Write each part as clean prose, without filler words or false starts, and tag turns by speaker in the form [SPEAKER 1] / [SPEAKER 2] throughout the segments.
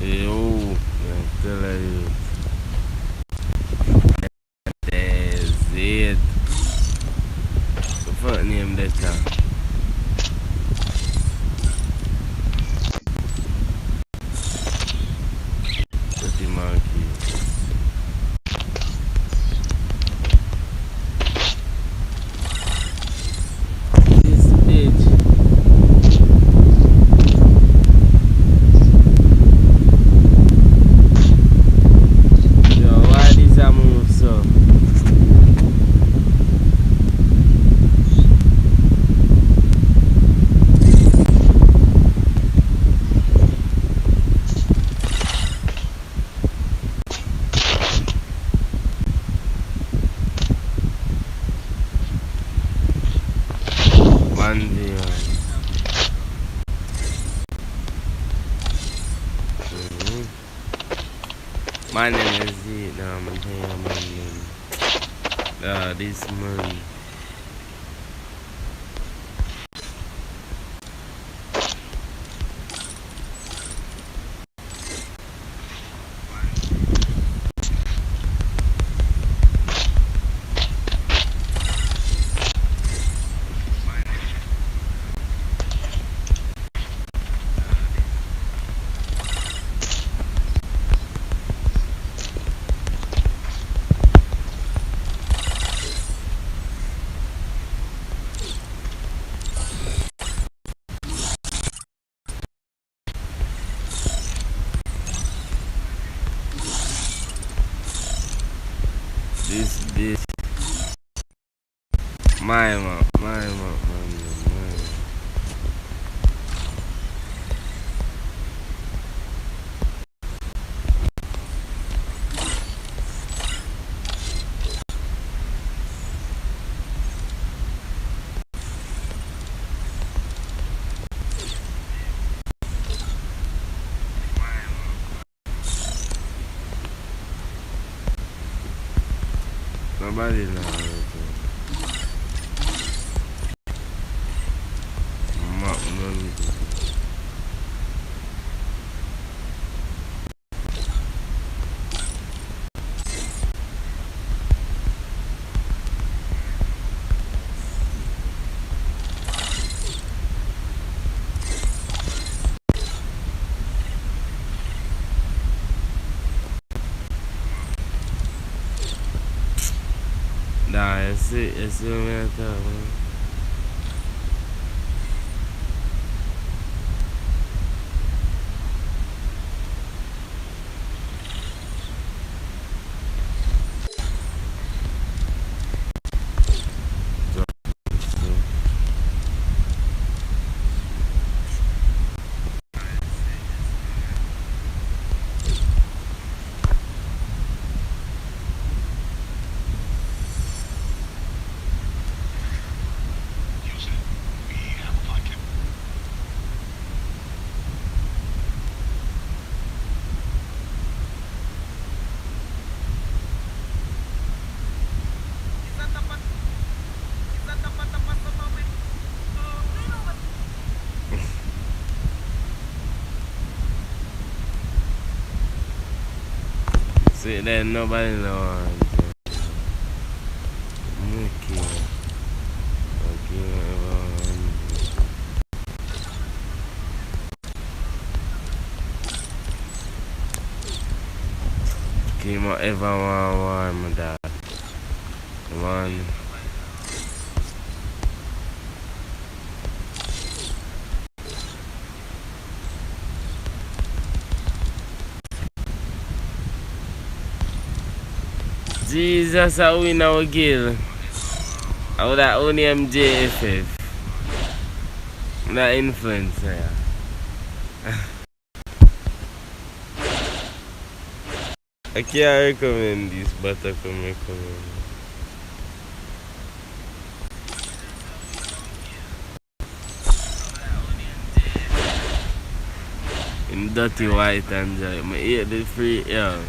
[SPEAKER 1] Yo, tell you. That's it. The fuck name that time? Pretty monkey. This bitch. Yo, why this a move so? One day, My name is it, this man. This bitch. My man. Nobody knows. Nah, it's what I thought, man. See that nobody knows. Okay. Came out everyone, my dad. One. Jesus, I win our gill. I would have only MJFF. Not influencer. I can't recommend this, but I can recommend. In dirty white and joy. I eat the free, yeah.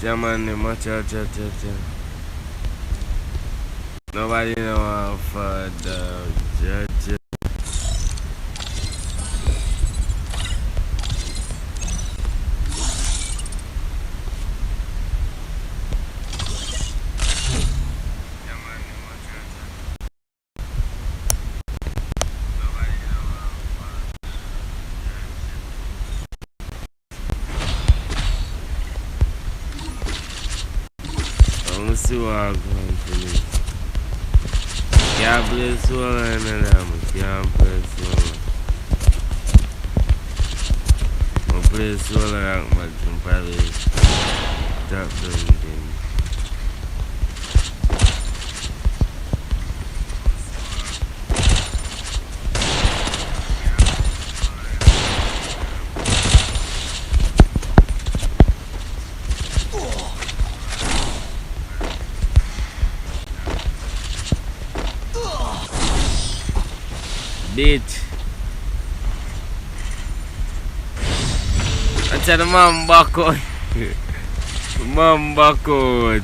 [SPEAKER 1] Yeah, man, much out. Nobody know how far the judge. Let's see what I'm going to do. Can't play solo and then can't play solo. I'll play solo rank match and probably top them things. Bitch. I tell the man back out. Man back out.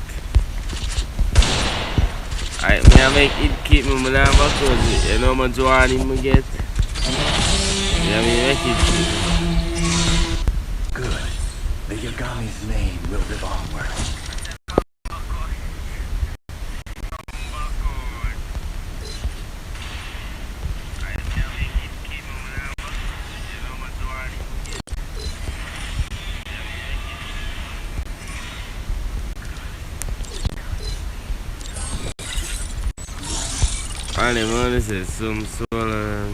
[SPEAKER 1] Alright, me I make it keep me man back out. You know how much warning me get? Yeah, me make it keep.
[SPEAKER 2] Good. The Yagami's name will live onward.
[SPEAKER 1] I want to say some solar.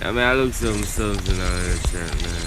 [SPEAKER 1] I mean, I look some something on that chat, man.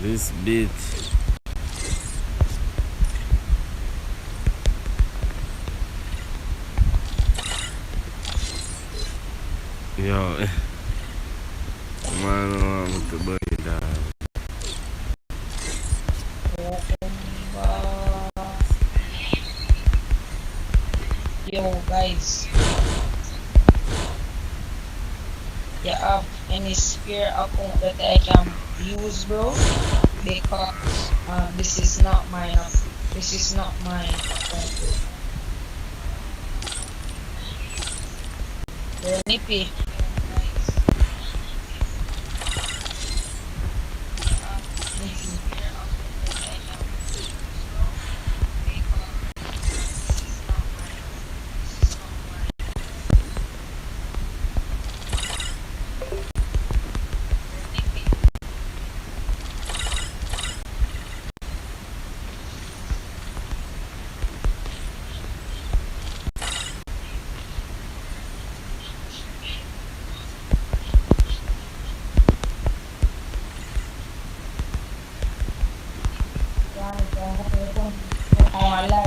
[SPEAKER 1] This bitch. Yo, man, I'm to buy it down.
[SPEAKER 3] Yo guys, you have any spare account that I can use, bro? Because this is not mine. This is not mine account. Bro, Nippy.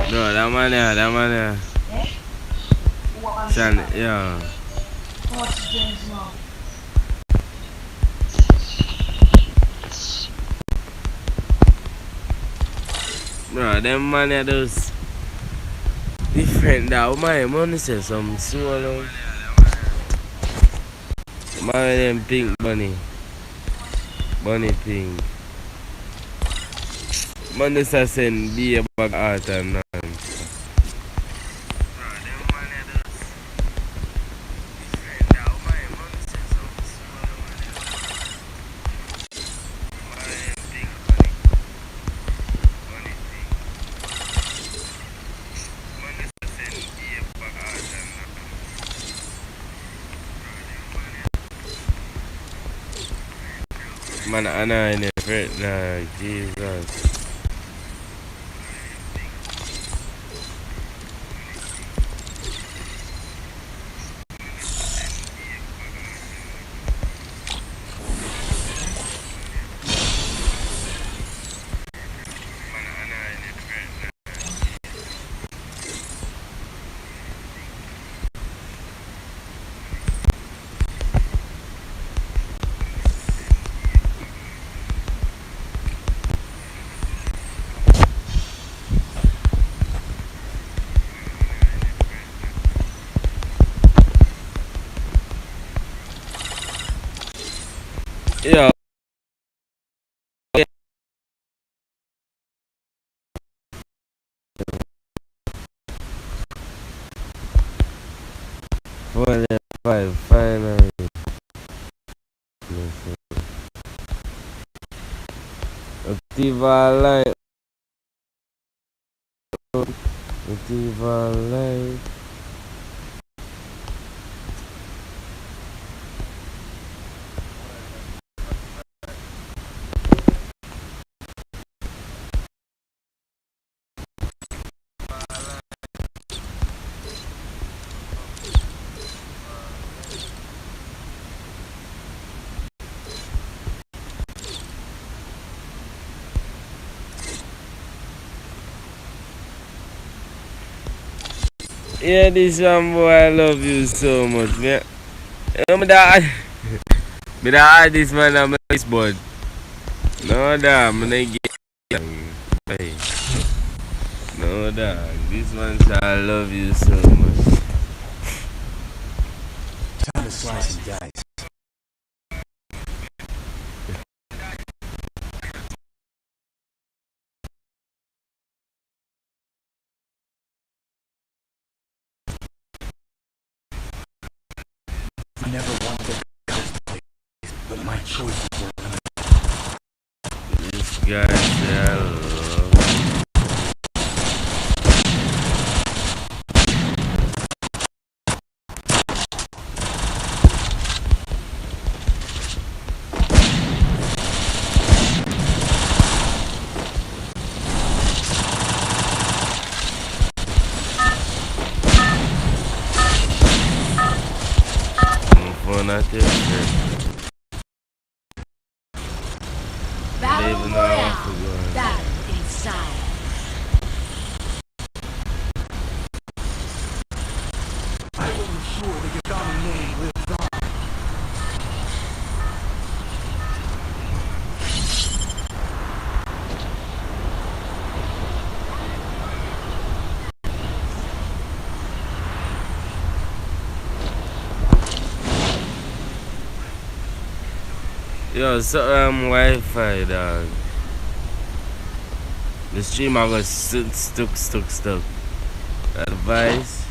[SPEAKER 1] No, that man there. Shan, yeah. Bro, them man there those different now. My money say some small. My them pink bunny. Bunny pink. Money say send be a bag art and nonsense. Man, I know in it right now, Jesus. Yeah. Four, five, finally. Activa light. Activa light. Yeah, this one boy, I love you so much, man. You know, me that, me that this man on my bud. No, that, I'm gonna get. Hey. No, dog. This one say I love you so much.
[SPEAKER 2] Time to slice and dice. I never wanted to place, but my choices were limited.
[SPEAKER 1] This guy say I love. Phone out there.
[SPEAKER 4] Battle Royale. Battle inside.
[SPEAKER 2] I will ensure the Yagami name lives on.
[SPEAKER 1] Yo, so Wi-Fi, dog. The stream I was stuck. Advice,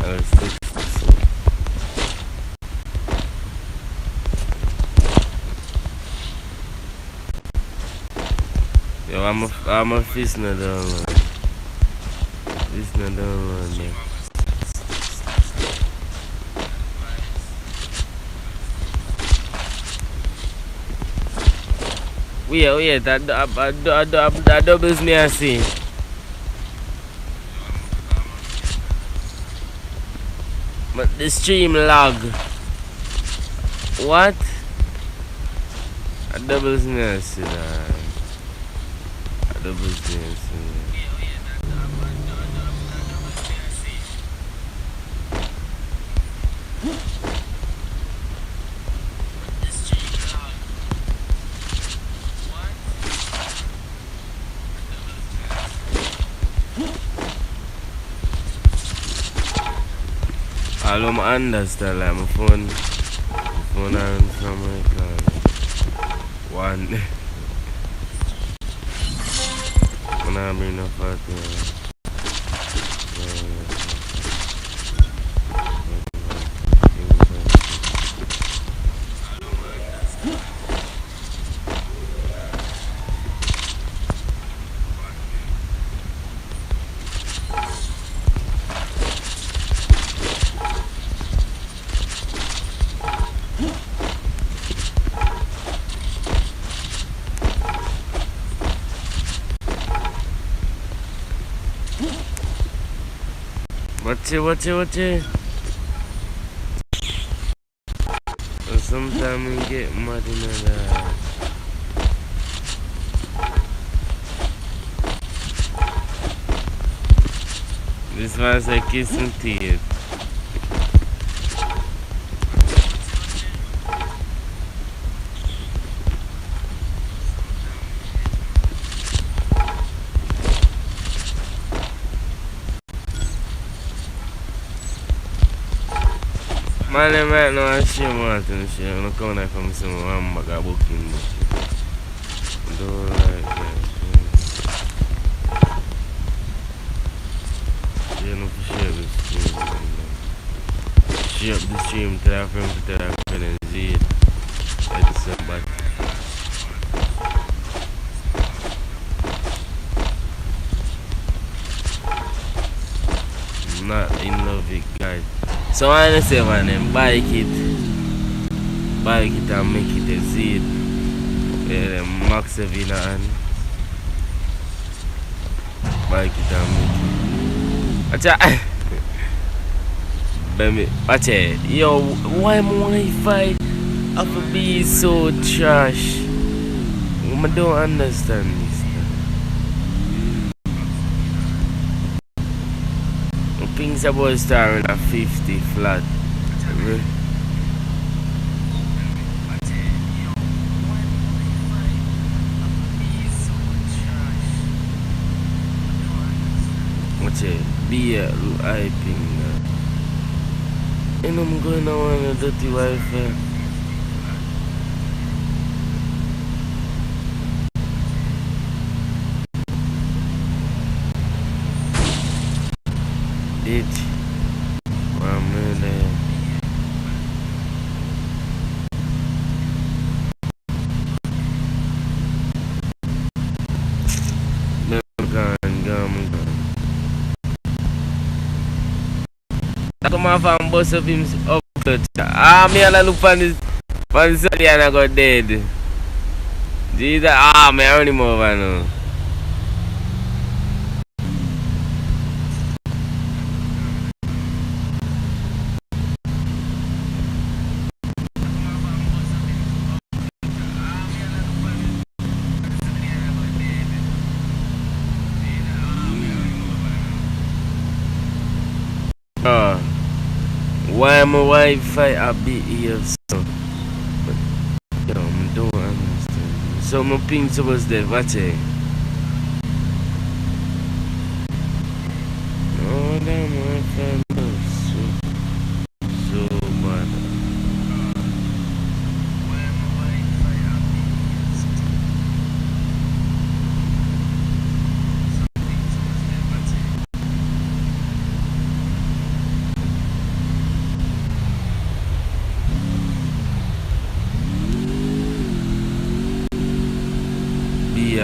[SPEAKER 1] I was stuck. Yo, I'm a fist na download. Fist na download, man. Wait, that doubles me I see. But the stream lag. What? That doubles me I see that. That doubles me I see. All of my understand, like my phone and from my car. One. When I bring up at Watch it. Sometimes we get mad in that. This one's a kiss and tears. Man, I might know a shame what and shit. I'm not coming from some hamburger booking. Don't like that. You know, for share the stream. Share up the stream to that friend to that friend and see it. It's so bad. I'm not in love with guys. So I say man, bike it and make it a seed. Max Evina and bike it and make it. Baby, watch it. Yo, why my Wi-Fi have to be so trash? I don't understand this. Things about starting at 50 flat. Watch it, be a ping. And I'm going on a dirty Wi-Fi. Ditch. One minute. Gone. I come off and bust up him up. Me and I look for this Sunday and I got dead. Jesus, me I run him over now. Why my Wi-Fi a bit here so? But yo, I don't understand. So my ping was there, watch it. Oh damn, Wi-Fi so bad.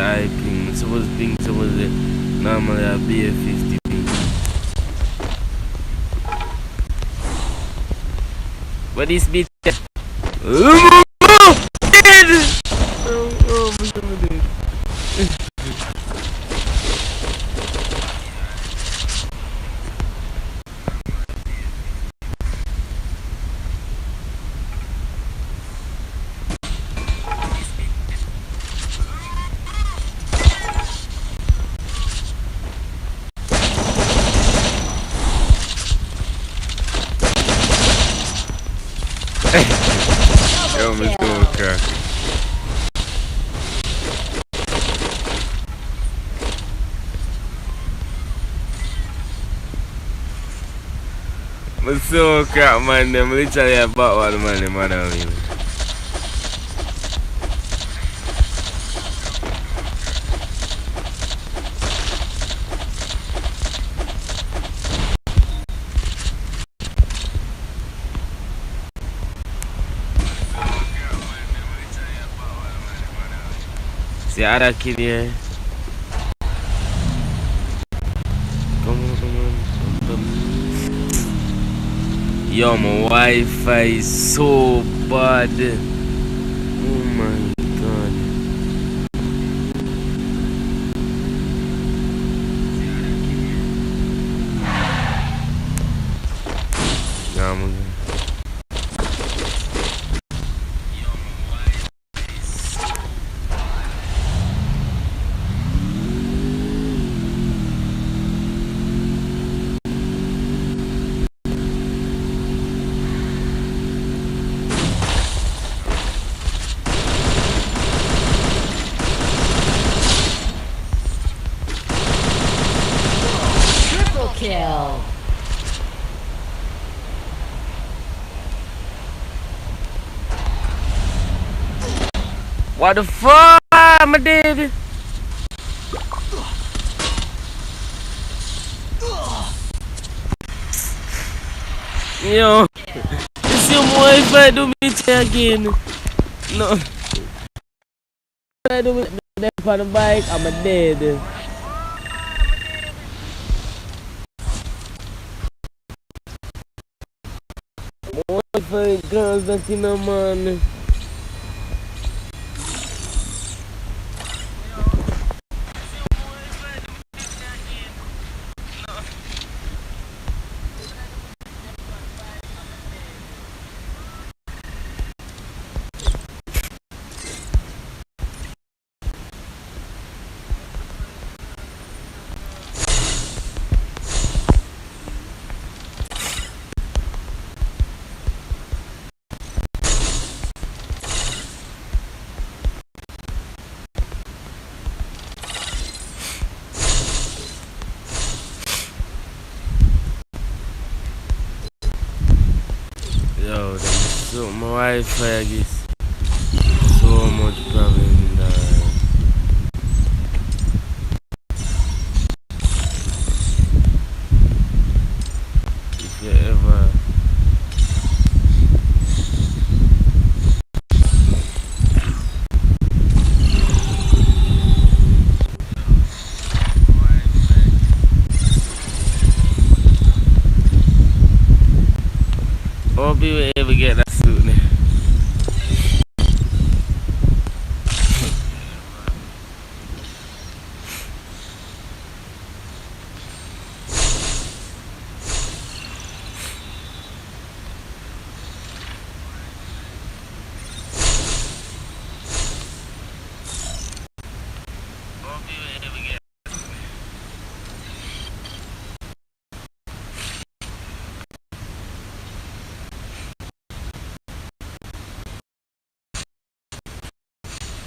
[SPEAKER 1] I ping, suppose ping, suppose normally I'll be a 50 ping. But this bitch. Oh, my God. Yo, Miss Goldcrack. I'm so crap, man. I'm literally about what the man, I mean. See other kid here. Come on. Yo, my Wi-Fi is so bad. Oh my god. Yeah, man.
[SPEAKER 4] Triple kill.
[SPEAKER 1] What the fuck, my dude? Yo, you see my Wi-Fi do me again? No. I do me on the bike, I'm a dead. My Wi-Fi girls that in a man. Yo, so my Wi-Fi is so much problem that if you ever hope you will ever get that suit now.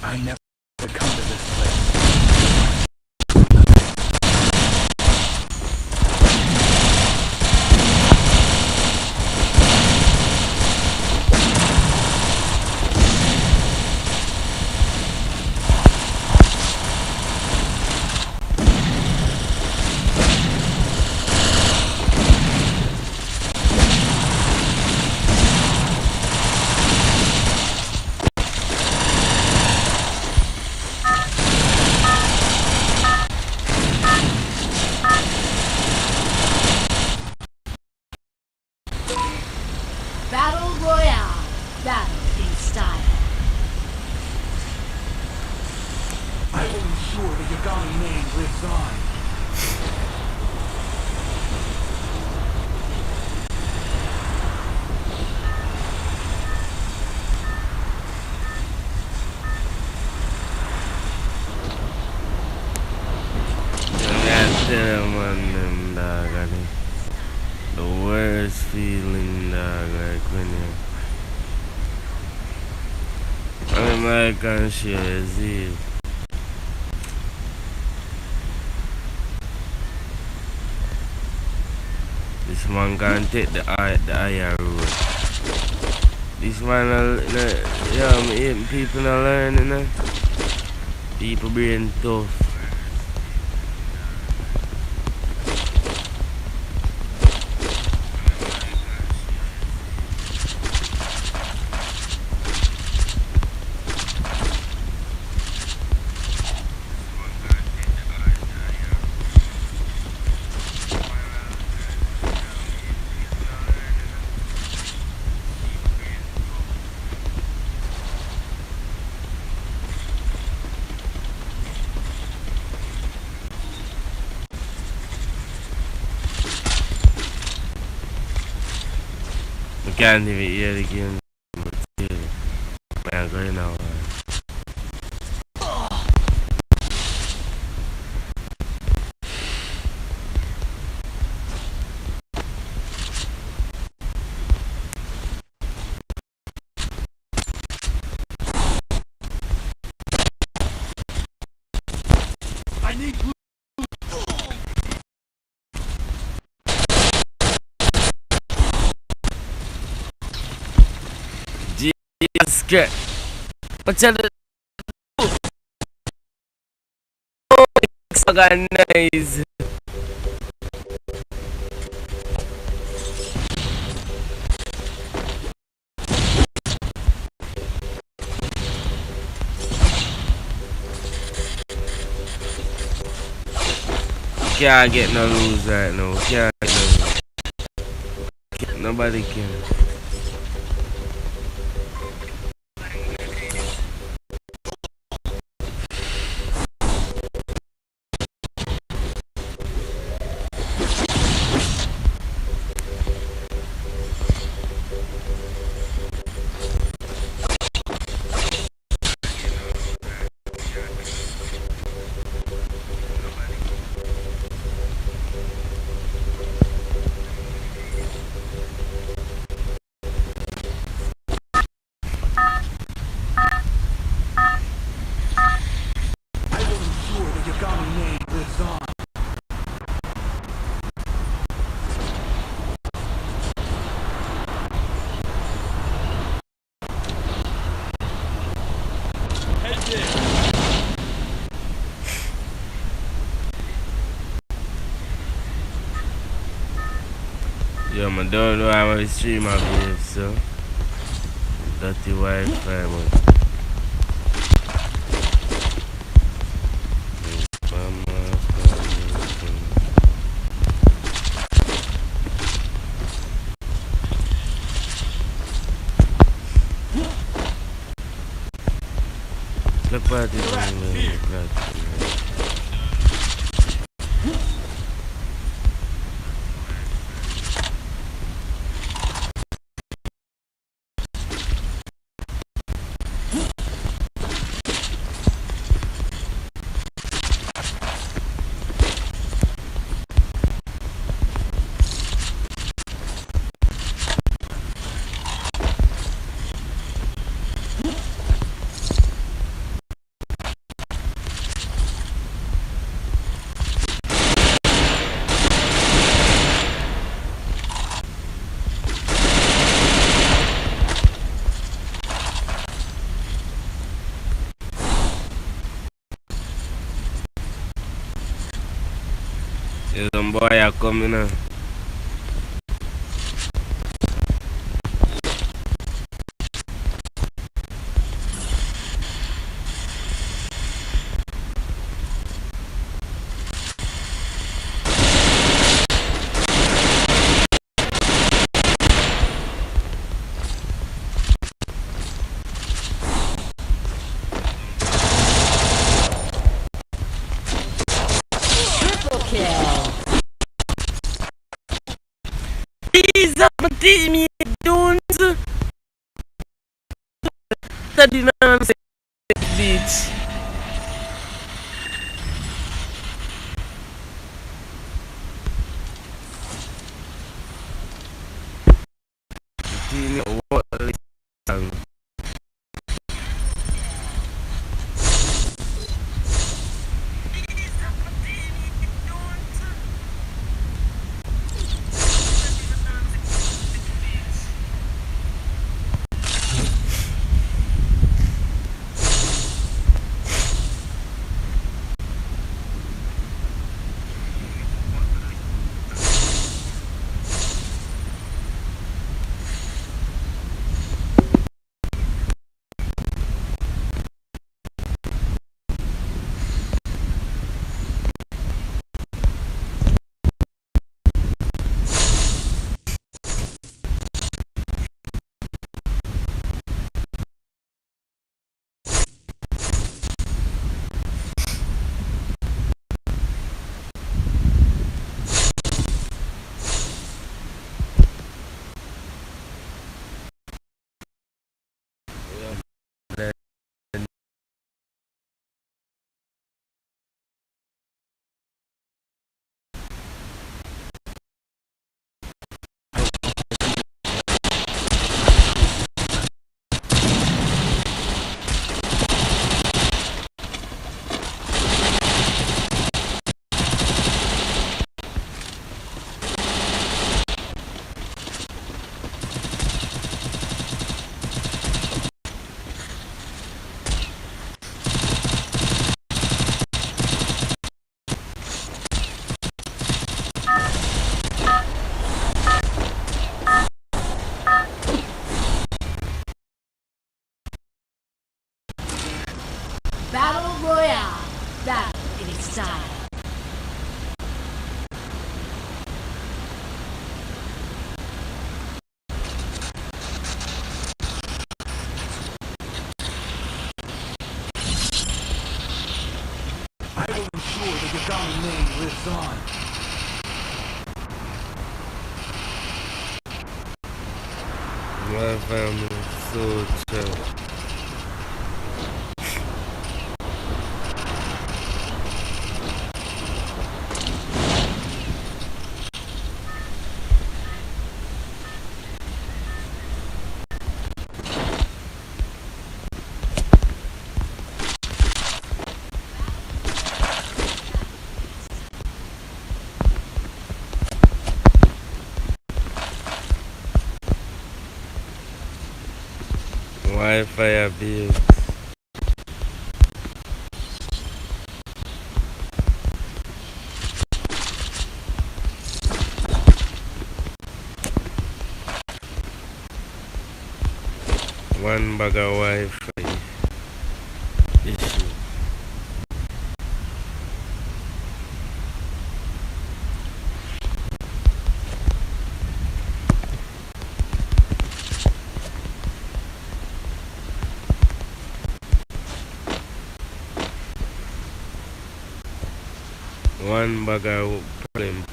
[SPEAKER 2] I never come to this place.
[SPEAKER 4] Battle Royale. Battle in style.
[SPEAKER 2] I will ensure the Yagami name lives on.
[SPEAKER 1] Man, dog, I think the worst feeling, dog, like when I can share it. This man can take the higher road. This man, people not learning, People being tough. I can't even hear the game. Man, going now.
[SPEAKER 2] I need glue.
[SPEAKER 1] Jesus Christ. What's that? It's organized. Can't get no lose right now. Can't get no. Nobody can. Yo, man, don't know how much stream I behave, so. Dirty Wi-Fi, man. Look what it is. Yeah, some boy are coming now. These are my team don't study nonsense, bitch. What
[SPEAKER 2] lives on.
[SPEAKER 1] My family is so chill. Wi-Fi abuse. One bag of Wi-Fi issue. One bag of problem.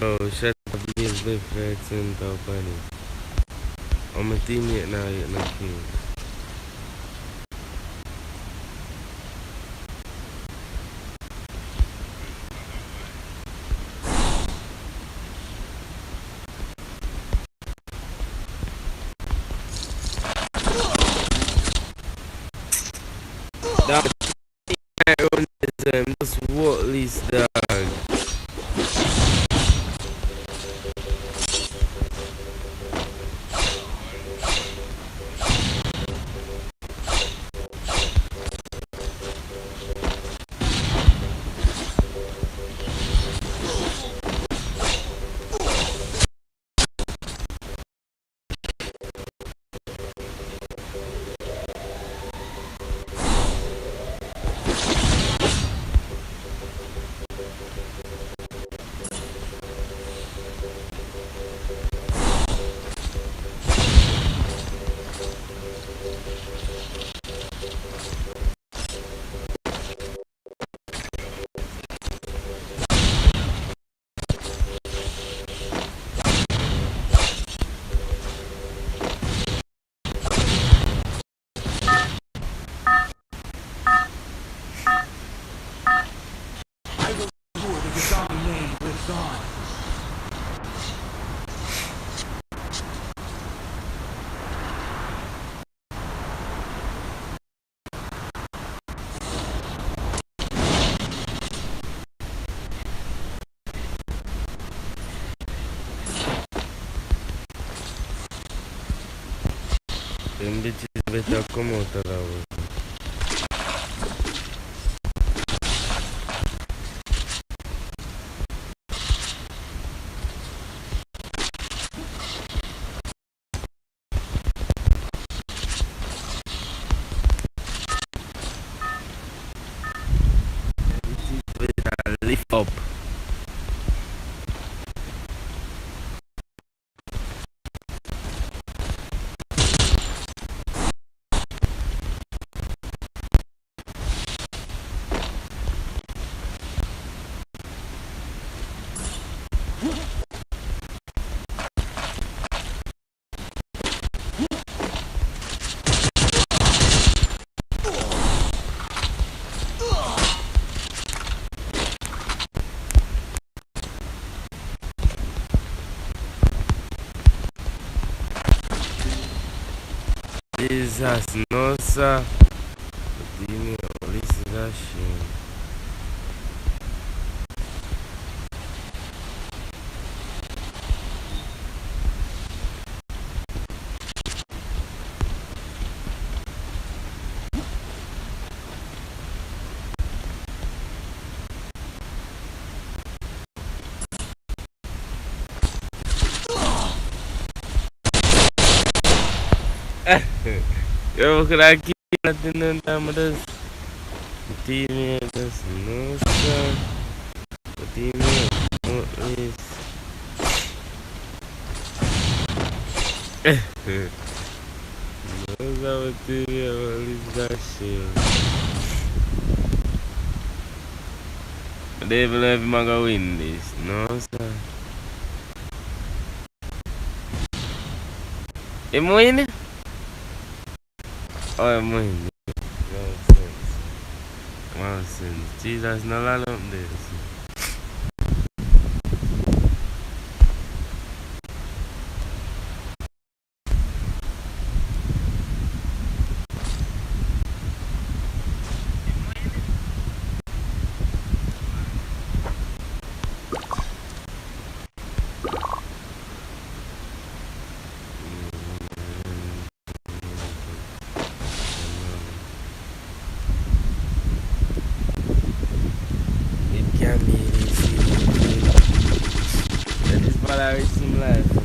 [SPEAKER 1] Oh, shut up, please, live facts and company. I'm a teammate now, you're not king. That I own this, just what least dog. Them bitches better come out of that way. Bitches better lift up. Jesus, no sir. Dime, this is a shame. Yo, could I keep nothing on time of this? Dime, this no sir. Dime, no is. What's up with TV? All this that shit. They even know if I'm gonna win this. No, sir. Him win? Oh, him win. Nonsense. Nonsense. Jesus, no line up this. It can be this. That is what I seem like for me.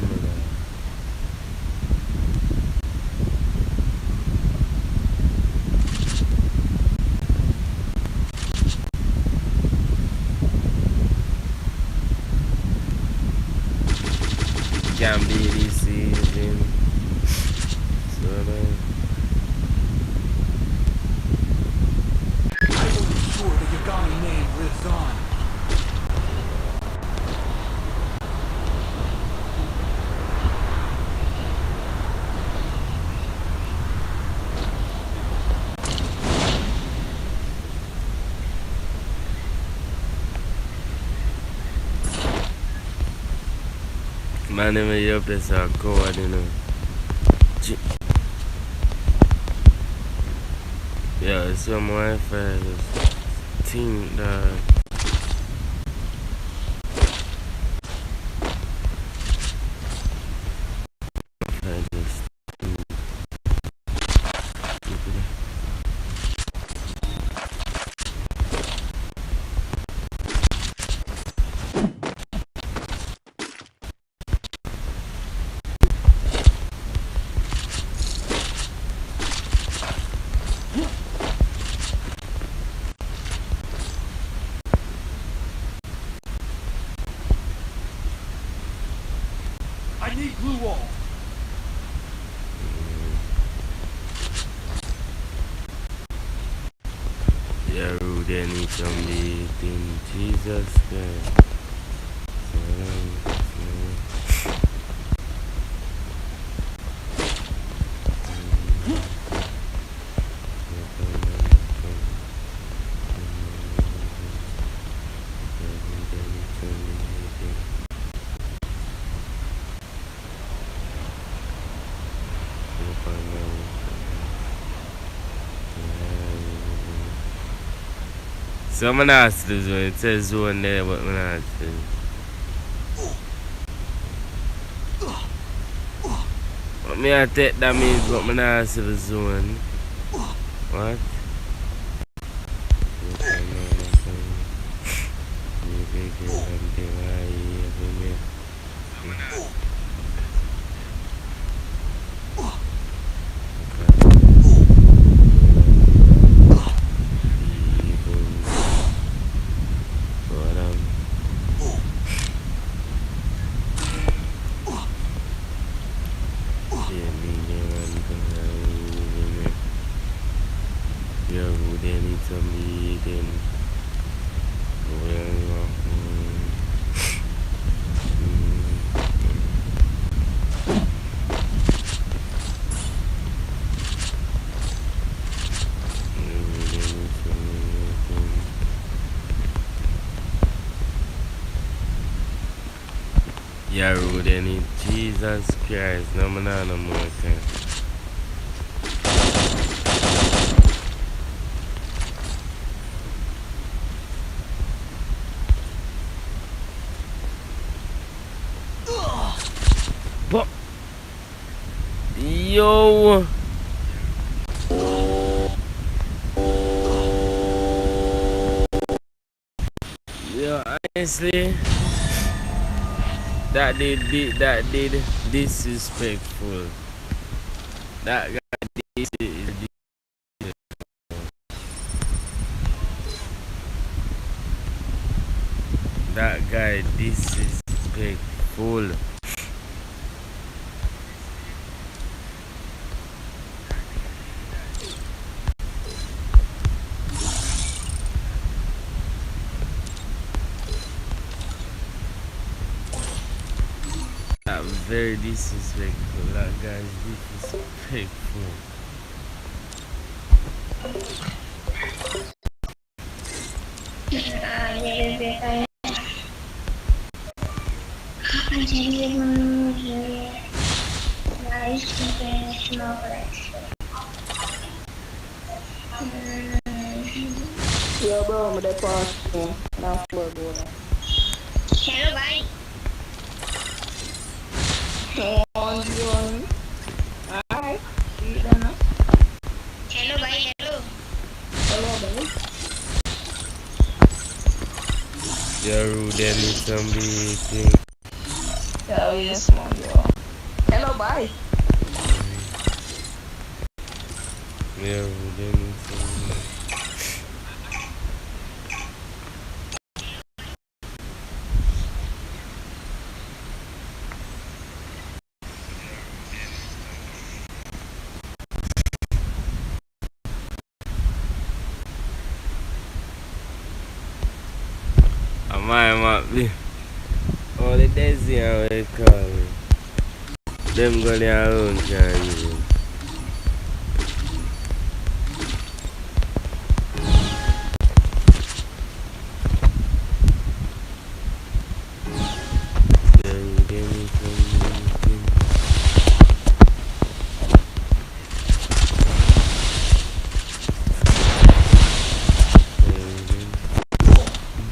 [SPEAKER 1] Can be this season. So
[SPEAKER 2] I will ensure the Yagami name lives on.
[SPEAKER 1] man, name up as a coward, you know. Yeah, some Wi-Fi just think that I just
[SPEAKER 2] I need glue wall.
[SPEAKER 1] yeah, rude any somebody in Jesus Christ. So I'm gonna ask this one. It says zone there, but I'm gonna ask this. What me I take that means, but I'm gonna ask the zone. What? Yeah, rude any Jesus Christ, no man no more time. But yo, honestly, that did disrespectful. That guy that guy disrespectful. very disrespectful. That guy's disrespectful.
[SPEAKER 5] Yo, bro, I'm the pass. Now, floor, bro.
[SPEAKER 6] Hello, bye.
[SPEAKER 5] On. Alright. See you then, huh?
[SPEAKER 6] Hello, bye. Hello.
[SPEAKER 5] Hello, buddy.
[SPEAKER 1] You're rude and some beating.
[SPEAKER 5] Hell yes, man, bro. Hello, bye.
[SPEAKER 1] You're rude and some beating. My map, all the Desi and what they call it. Them go their own can use.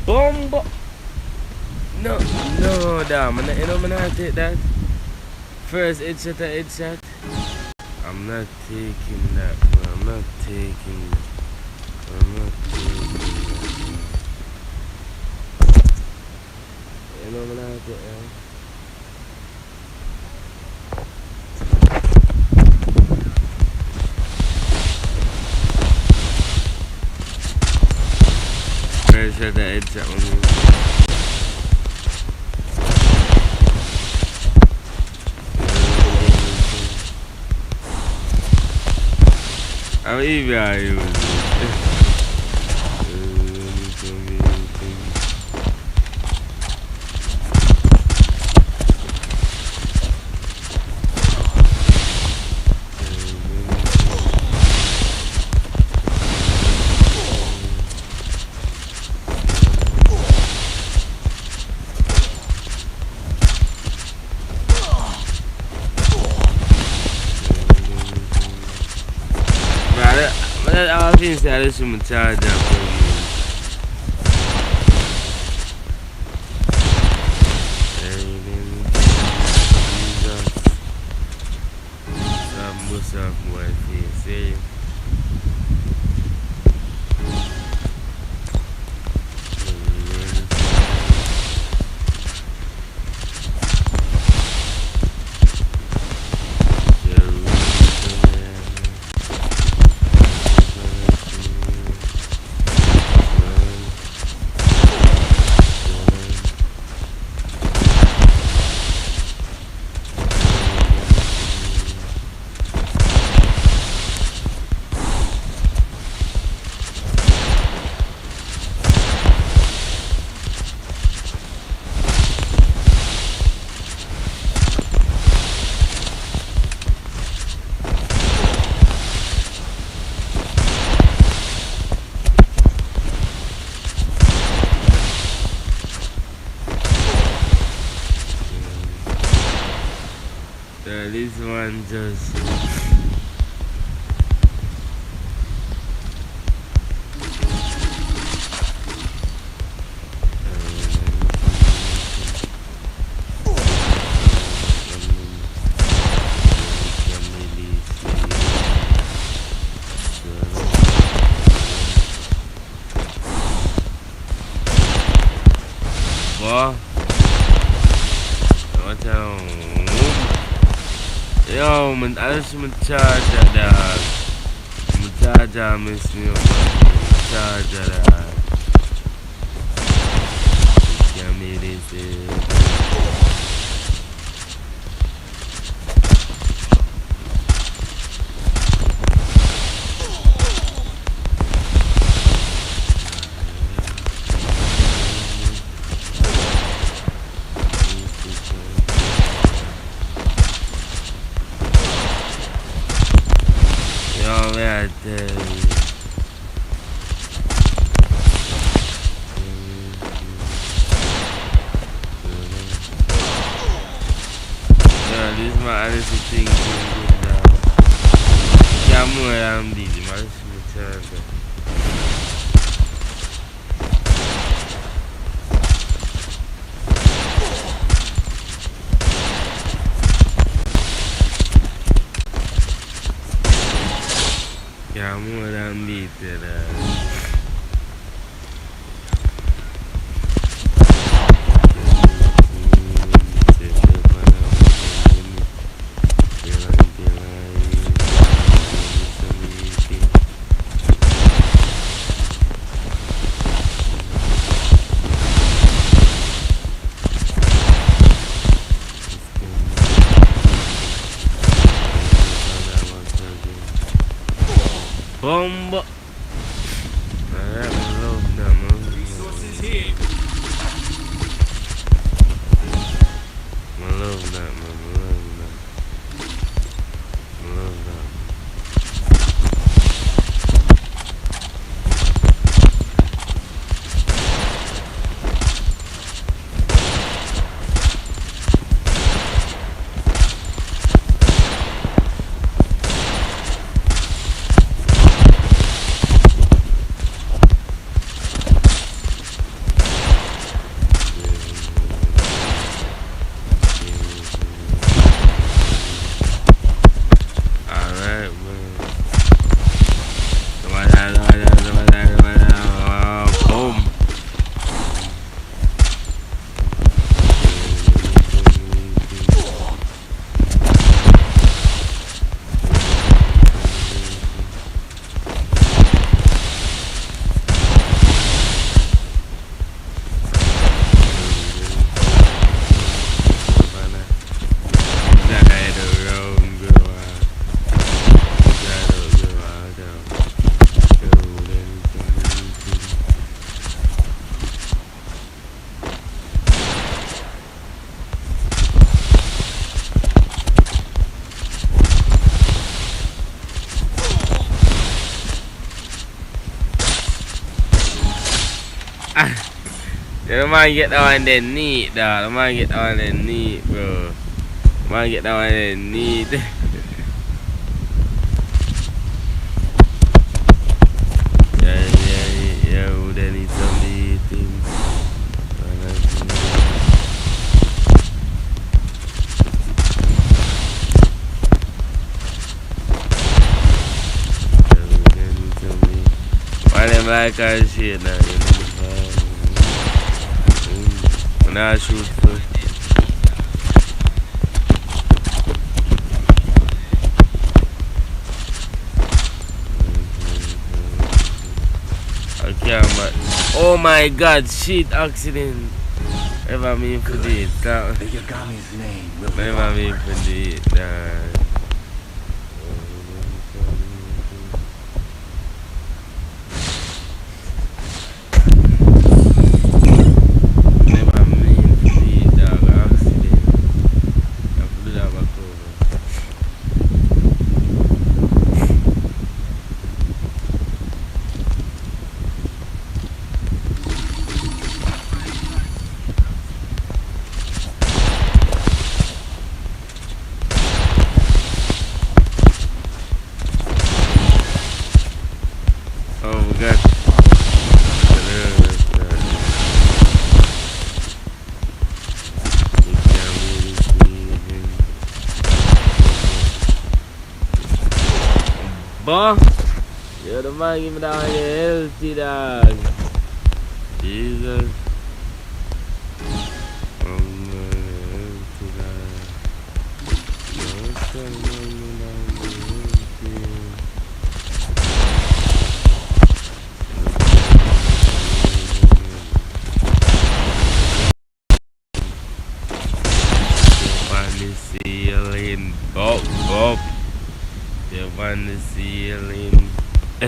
[SPEAKER 1] Bomba! No, damn, you know I'm not take that. First headshot. I'm not taking that, bro. I'm not taking that. You know I'm not take that. First headshot on me. How evil are you? I think that some charge up for me. Most of my face, this one just yo, man, alles mit Charger da. Mit Charger müssen wir Charger da. Ich kann mir das No, man, I tell you. Yeah, this is my honest thing. Yeah, I'm more than busy, man. This is my child. Yeah, I'm more than busy. Bomba. Alright, I love that, man. Resources here. I love that, man. I love that. I love that. The man get that one then neat, dog. The man get that one then neat, bro. The man get that one then neat. Yeah, we then need some eating. Why them like our shit now? When I shoot first. Okay, but oh my God, shit accident. Never mean for this.
[SPEAKER 2] The Yagami's name will
[SPEAKER 1] Never mean for this. Yo, the man give me that one healthy, dog. Jesus. Healthy, ceiling. Bob. They're on the ceiling. They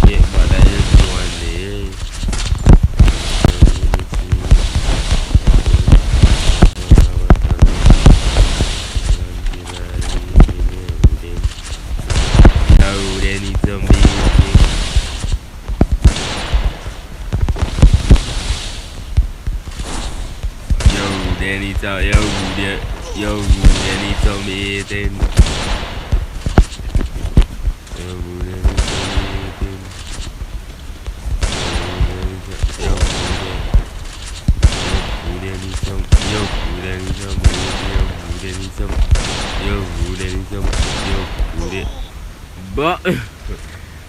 [SPEAKER 1] get what I just one day. out, yo, Rudy, I need some eating. Yo, Rudy, I need some eating. Rudy, I need some, yo, Rudy, I need some, Rudy, I need some, yo, Rudy, I need some, yo, Rudy. But,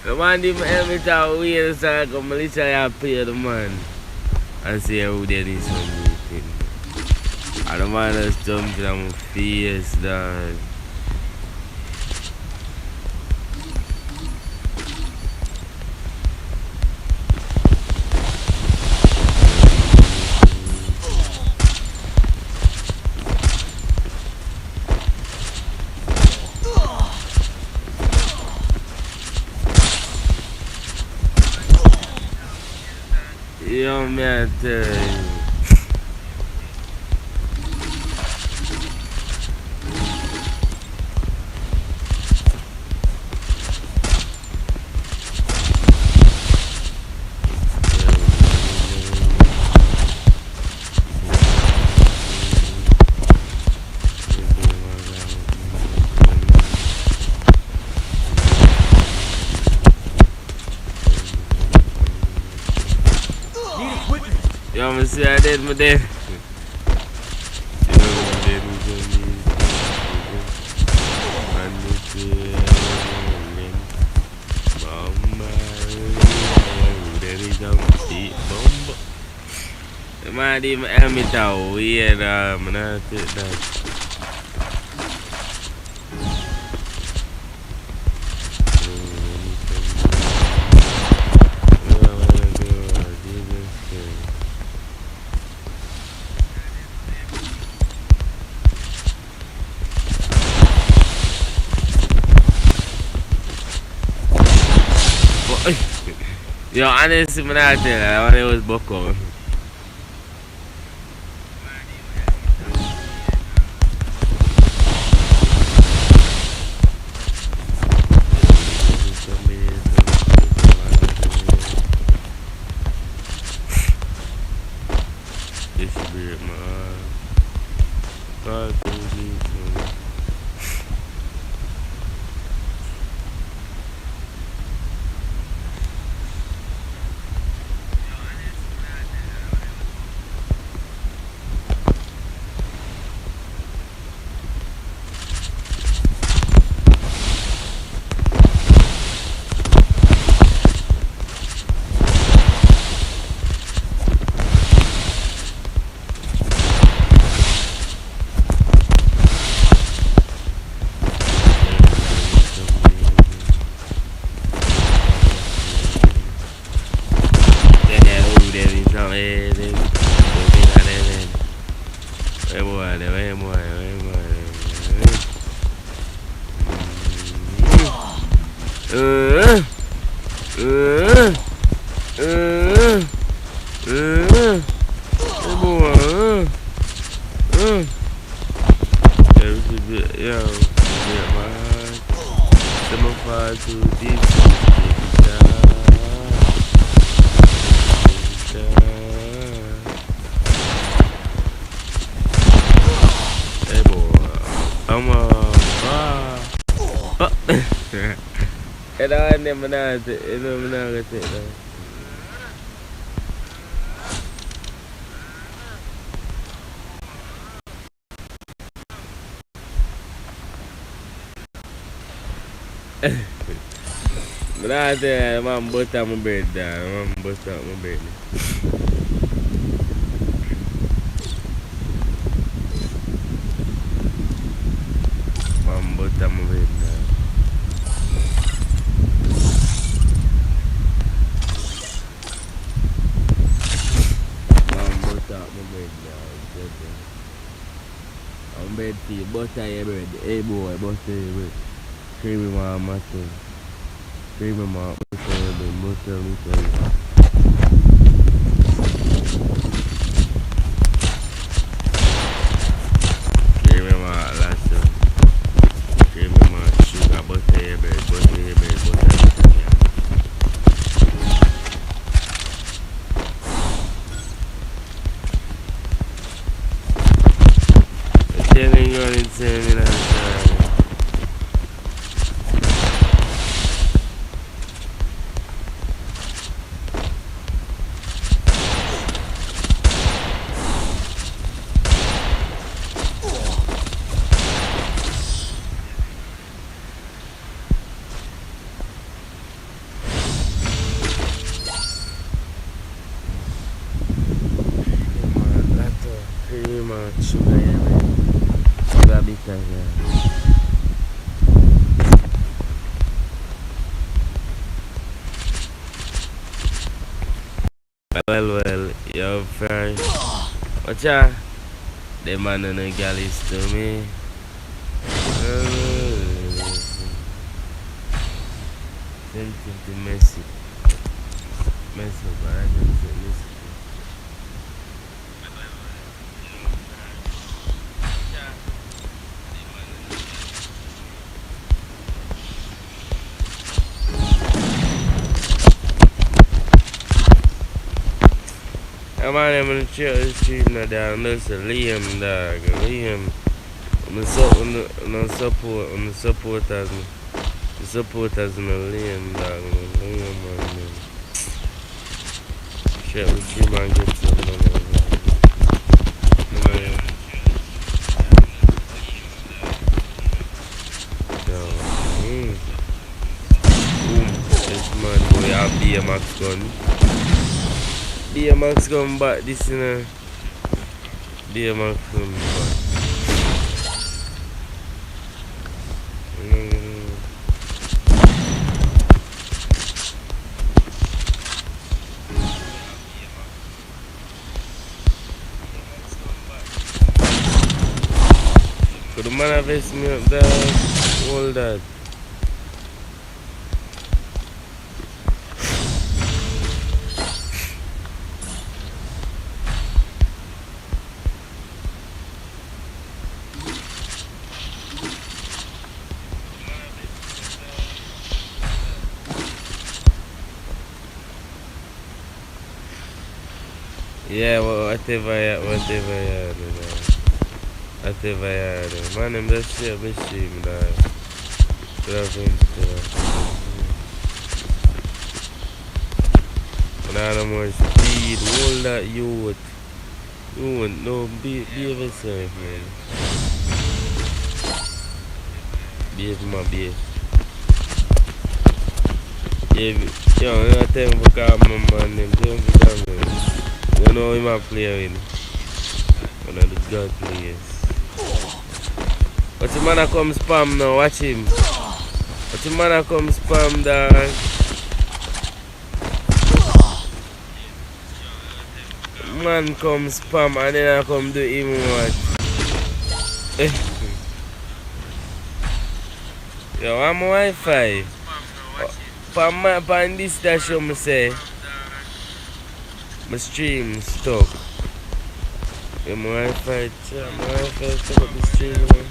[SPEAKER 1] the man didn't help me out weird, so I come literally have pay the man and say, Rudy, I need some eating. And the man is jumping on my face, dog. Yo, man, I tell you. Yo, I'm see I did my day. Man, di me tahu ya dah mana tu dah. Yo, aneh sebenarnya lah, aneh was bokong. Mana tu? Itu mana kata tu? Mana tu? Mam botak membeda, mam botak membeda. Mam botak membeda. Bed tea, butter your bread. Hey boy, butter your bread. Creamy my master. Creamy my butter, creamy my lasso. Creamy my sugar, butter your bread, butter your bread, butter your bread. Well, yo, friend. Watch out. The man and the gal is to me. Something to mess it. Mess up, I don't say this. I'm out there on the street now, down. That's a Liam, dog. Liam. On the supporters. The supporters in the Liam, dog. Liam, man. Shit, we keep on getting some money. This man, boy, have BMX gun. BMX come back this, you know. BMX come back. Could the man have vest me up there? All that. Yeah, well, whatever you do. Man, I'm just share my stream, dog. And I don't more speed, all that youth. You won't know, be yourself, man. Behave my behave. Yo, you know, tell me to calm my man, them. Tell me to calm him. You know him a player with. One of the god players. But the man a come spam now, watch him. But the man a come spam, dog. Man come spam and then I come do him what? Yo, I'm Wi-Fi. Pan this station, I say. My stream stuck. Yeah, my Wi-Fi stuck up the stream, man.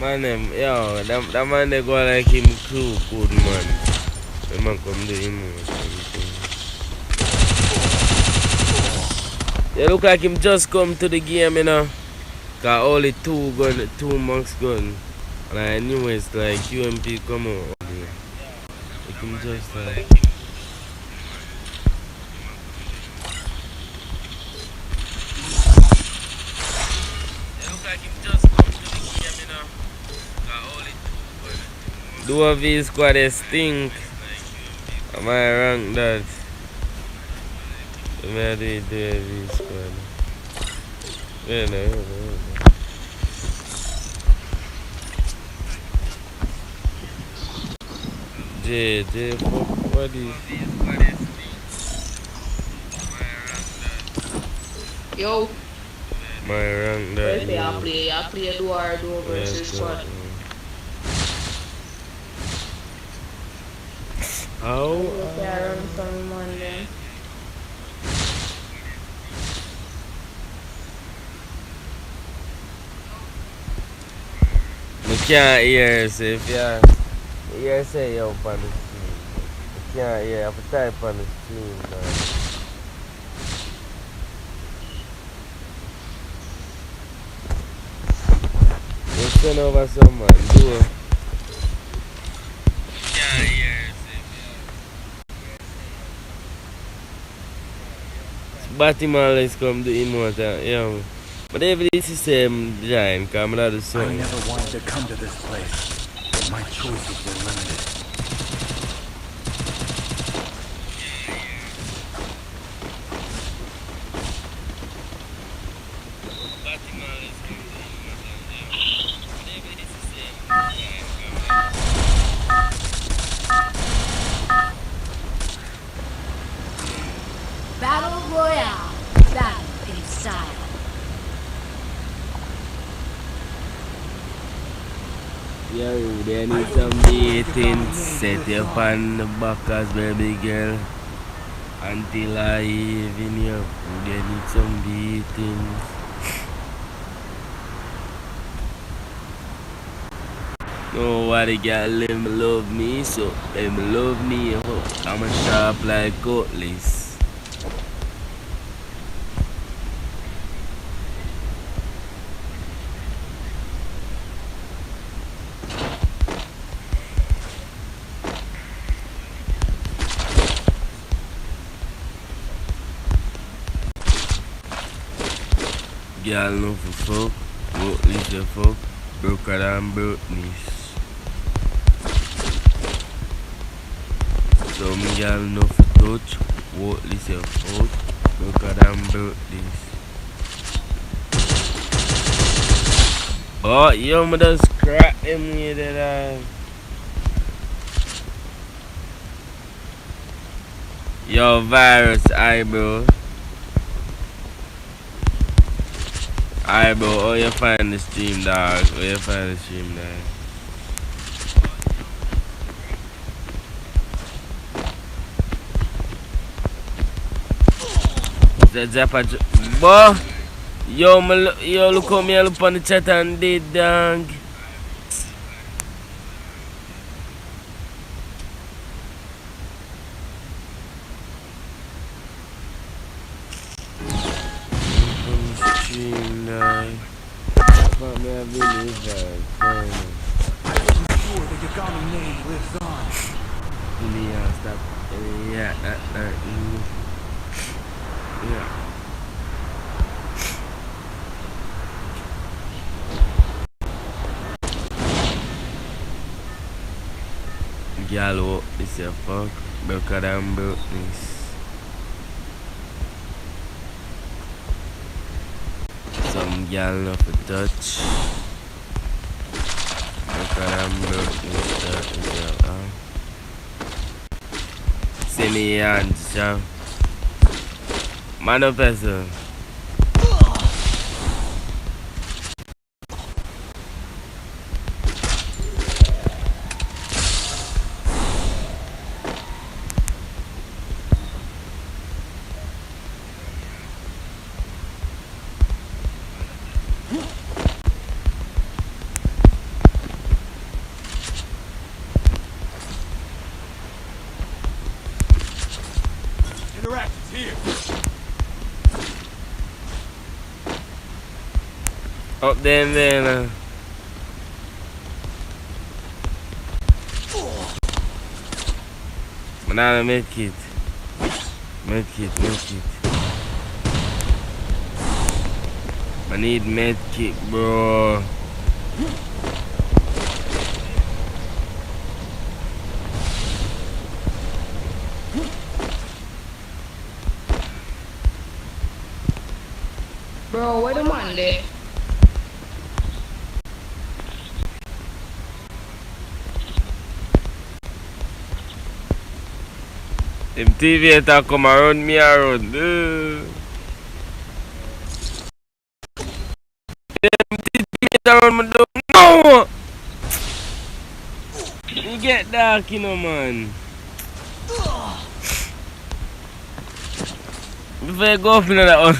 [SPEAKER 1] Man, yo, that man they go like him too good, man. The man come do him or something. They look like him just come to the game, you know. Got only two monks gun. And I knew it's like UMP come out. Like him just like. Do a V squad they stink. Am I wrong that? Where do you do a V squad? Yeah, no. J, what is?
[SPEAKER 5] Yo,
[SPEAKER 1] My rank that.
[SPEAKER 5] I play Eduardo versus squad.
[SPEAKER 1] How?
[SPEAKER 5] Yeah, run some Monday.
[SPEAKER 1] I can't hear, so if you hear say you up on the stream. I can't hear, I have to type on the stream now. You send over some man, do it. Can't hear, so Batman, let's come to Immortal, yeah. But every this is giant, come out of the
[SPEAKER 2] I
[SPEAKER 1] sun.
[SPEAKER 2] never wanted to come to this place, but my choices were limited.
[SPEAKER 4] Battle Royale. Battle in style.
[SPEAKER 1] Yo, they need some dating. Set you up on the back as baby girl. Until I even you. They need some dating. Nobody got them love me, so them love me. I'm a sharp like cutlass. Girl no for fuck, what is the fuck? Broker than brokenness. Some girl no for touch, what is the fuck? Broker than brokenness. Oh, yo, me just crack them with that. Yo, virus eyebrow. Alright, bro, how you find the stream, dog? How you find the stream, dog? The Zappa, boy, yo, look how me look on the chat and did, dog. Stream, dog. Fuck me, I really bad.
[SPEAKER 2] I am sure the Yagami name lives on.
[SPEAKER 1] Yeah, stop. Yeah, yeah. Girl, what is your fuck? Broker than brokenness. Some girl no for touch. Broker than brokenness. That is your see me hands, yeah. Manifesto.
[SPEAKER 2] Interactions here.
[SPEAKER 1] Up there and there now. Banana medkit. Medkit. I need medkit, bro.
[SPEAKER 3] Bro, where the man there?
[SPEAKER 1] Them TV attack come around me around. Them TV around me don't know. You get dark, you know, man. Before you go off into that one.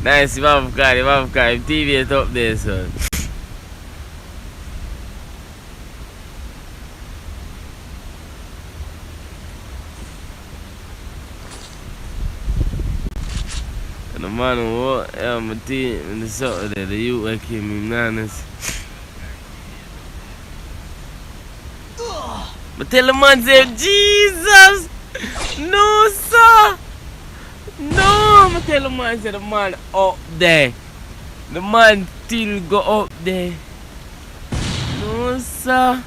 [SPEAKER 1] Nice, Mavka, TV is up there, son. And the man who walk, my team in the sort there, the youth that came in nanas. But tell the man, say, Jesus! No, sir! No! I tell the man, say, the man up there. The man still go up there. No, sir.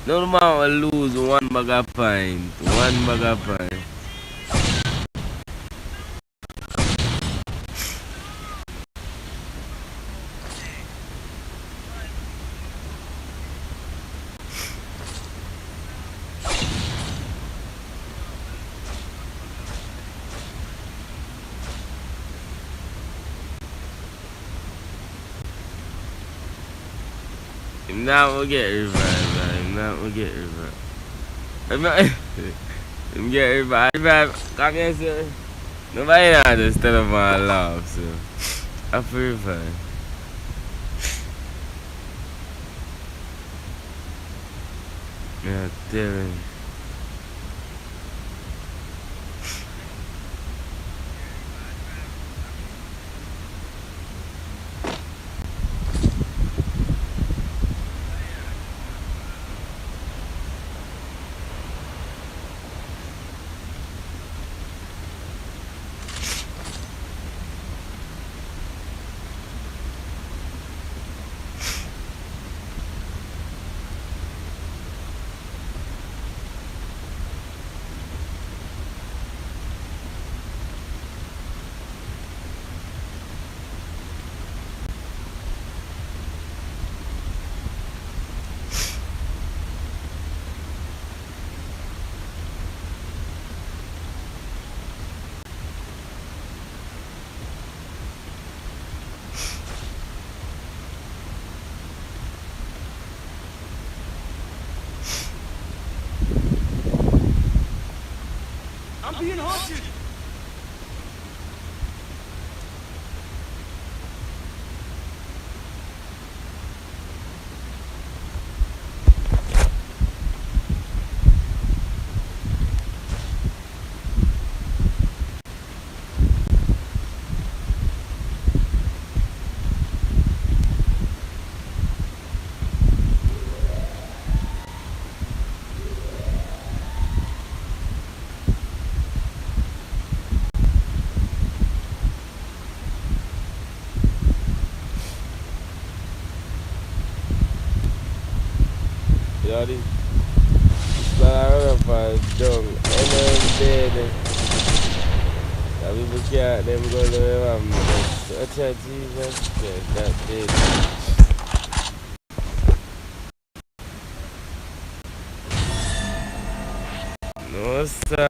[SPEAKER 1] No, the man will lose one bag of pint. One bag of pint. I'm not gonna get revived, man. I'm not gonna get revived. I'm not. I'm getting revived. Come here, sir. Nobody know this telephone laugh, so I feel revive. Yeah, damn.
[SPEAKER 2] I'm being haunted!
[SPEAKER 1] Yo, this man dung. And then dead. Now people can't them go to the such a Jesus Christ, that dead. No, sir.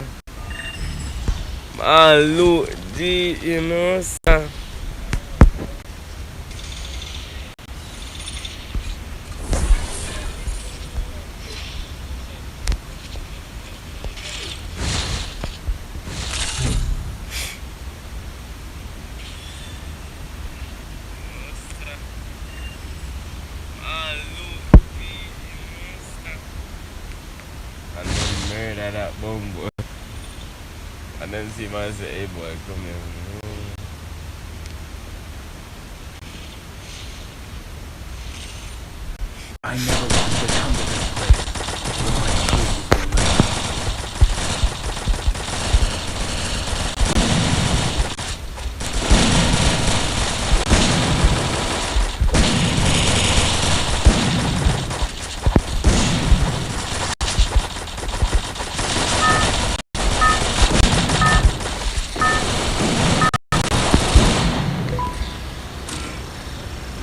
[SPEAKER 1] Man, look, G, you know, sir. That bomb boy. And then see man say, hey boy, come here.
[SPEAKER 2] I never wanted to come to this place, but my choices were limited.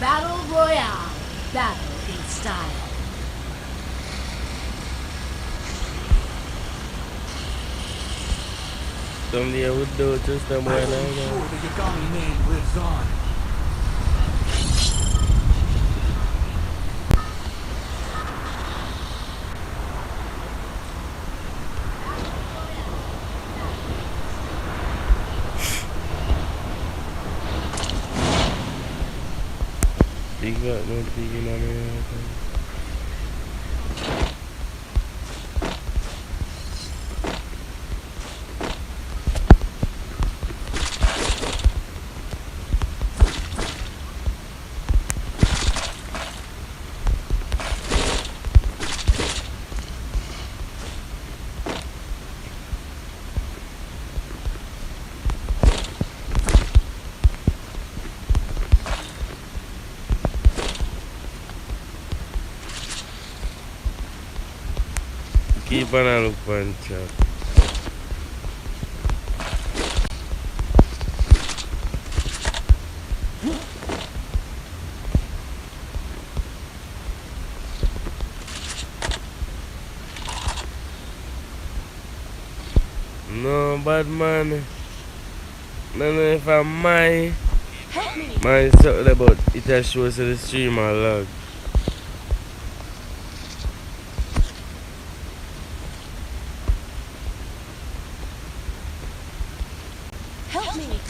[SPEAKER 4] Battle Royale. Battle in style.
[SPEAKER 1] Somebody would do just a
[SPEAKER 2] I
[SPEAKER 1] boy
[SPEAKER 2] will
[SPEAKER 1] like that.
[SPEAKER 2] ensure the Yagami name lives on.
[SPEAKER 1] You got no thinking on it. Keep on a look punch up. No bad man. No know if I'm mine.
[SPEAKER 4] Help me!
[SPEAKER 1] Mine something about it has shows to the stream or log.
[SPEAKER 4] Help me!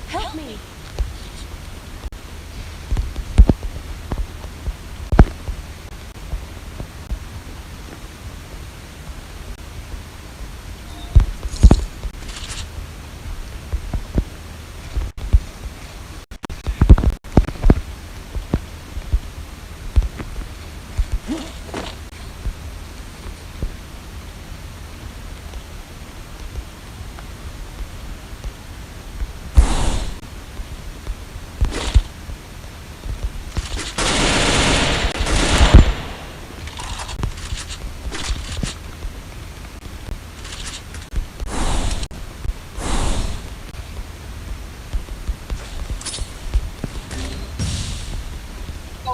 [SPEAKER 4] Help me!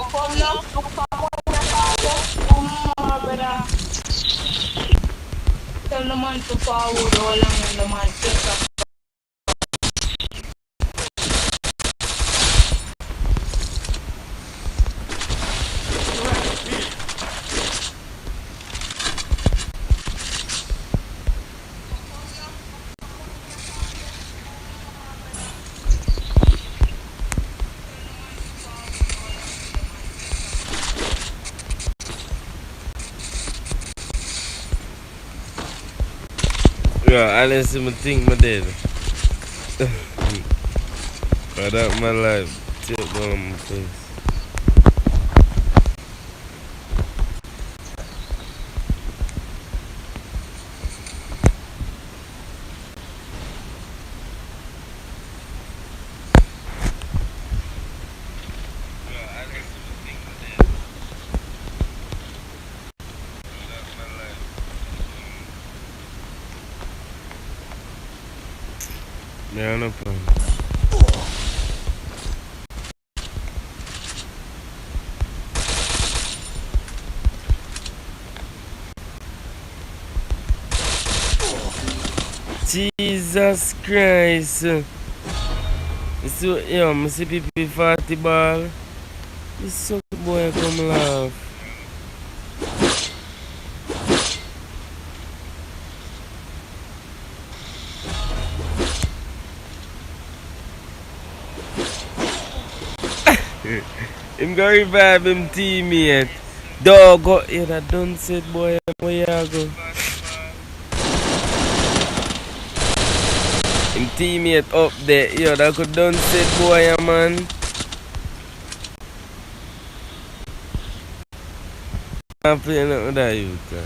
[SPEAKER 5] Come now, look for one come on, brother. Tell the man to forward all along and the man take up.
[SPEAKER 1] Yeah, I listen to think my dead. But that my life. Tip down on my face. Yeah, no problem. Jesus Christ. So, yo, I see people 40 ball. This suck boy come laugh. Him go revive him teammate. Dog, go here, that done said boy, where you go? Him teammate up there, yo, that could done said boy, yeah, man. I'm playing up with that youth, man.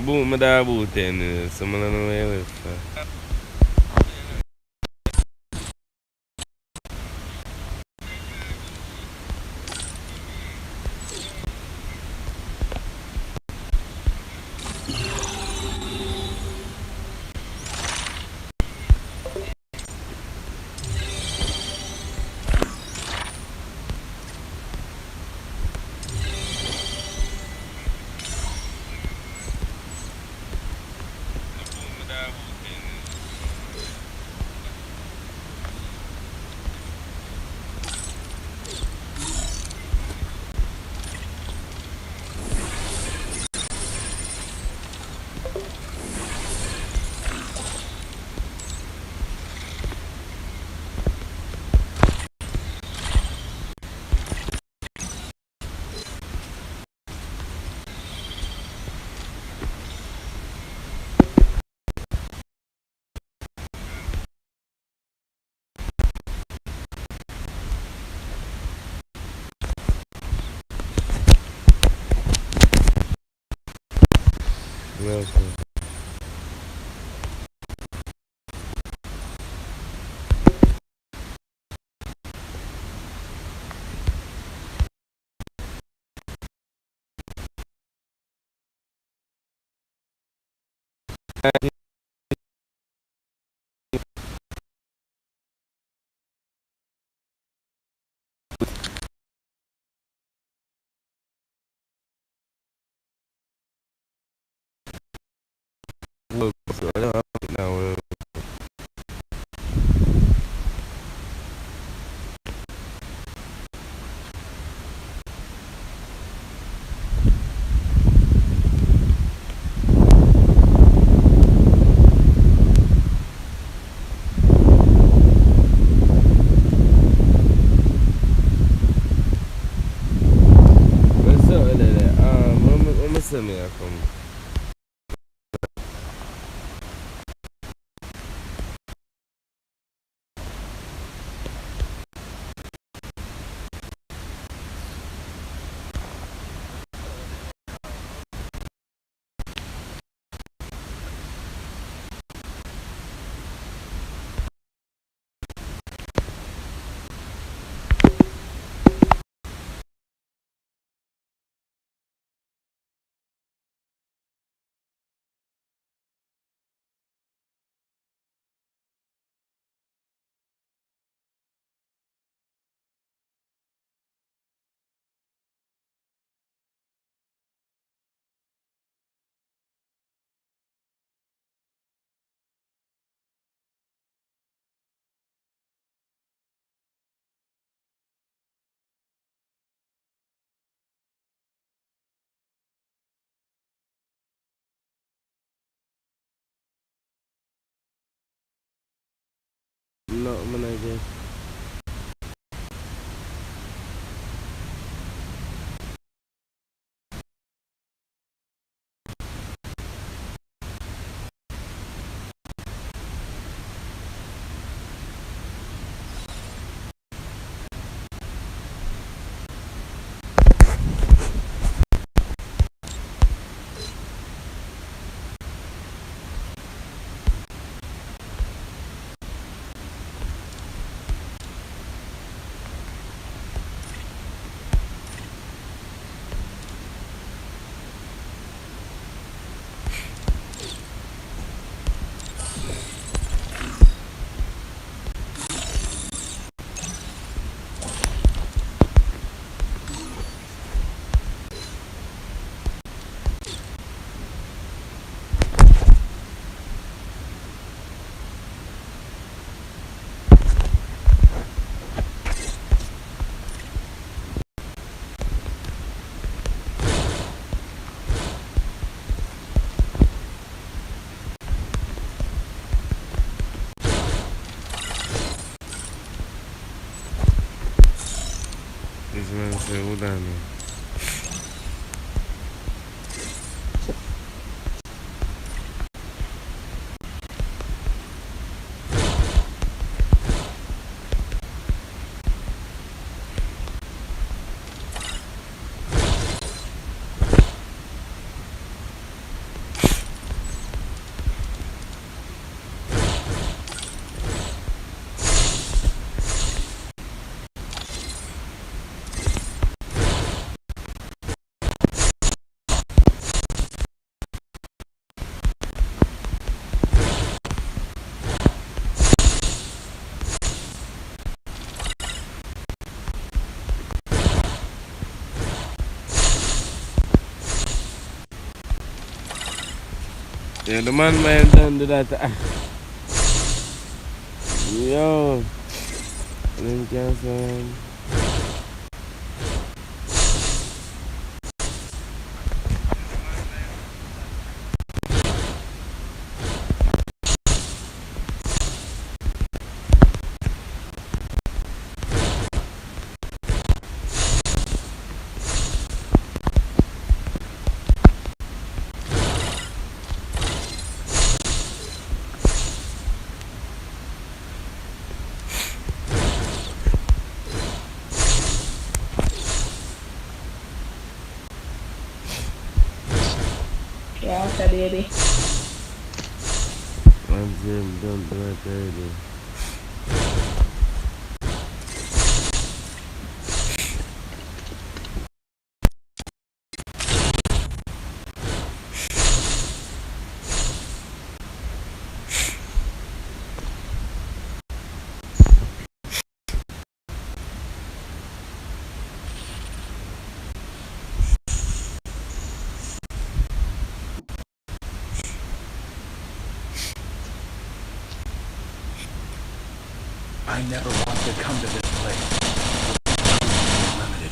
[SPEAKER 1] Boom, my dad boot in, someone on the way with. Welcome. Look, so I don't have it now. What's up with that? I'm gonna send me that from. No, man, I guess. this man say, hold on. Yeah, the man might done do that. Yo, them cancel.
[SPEAKER 5] Yeah, okay, baby.
[SPEAKER 1] One them don't do it already.
[SPEAKER 2] I never want to come to this place. Limited.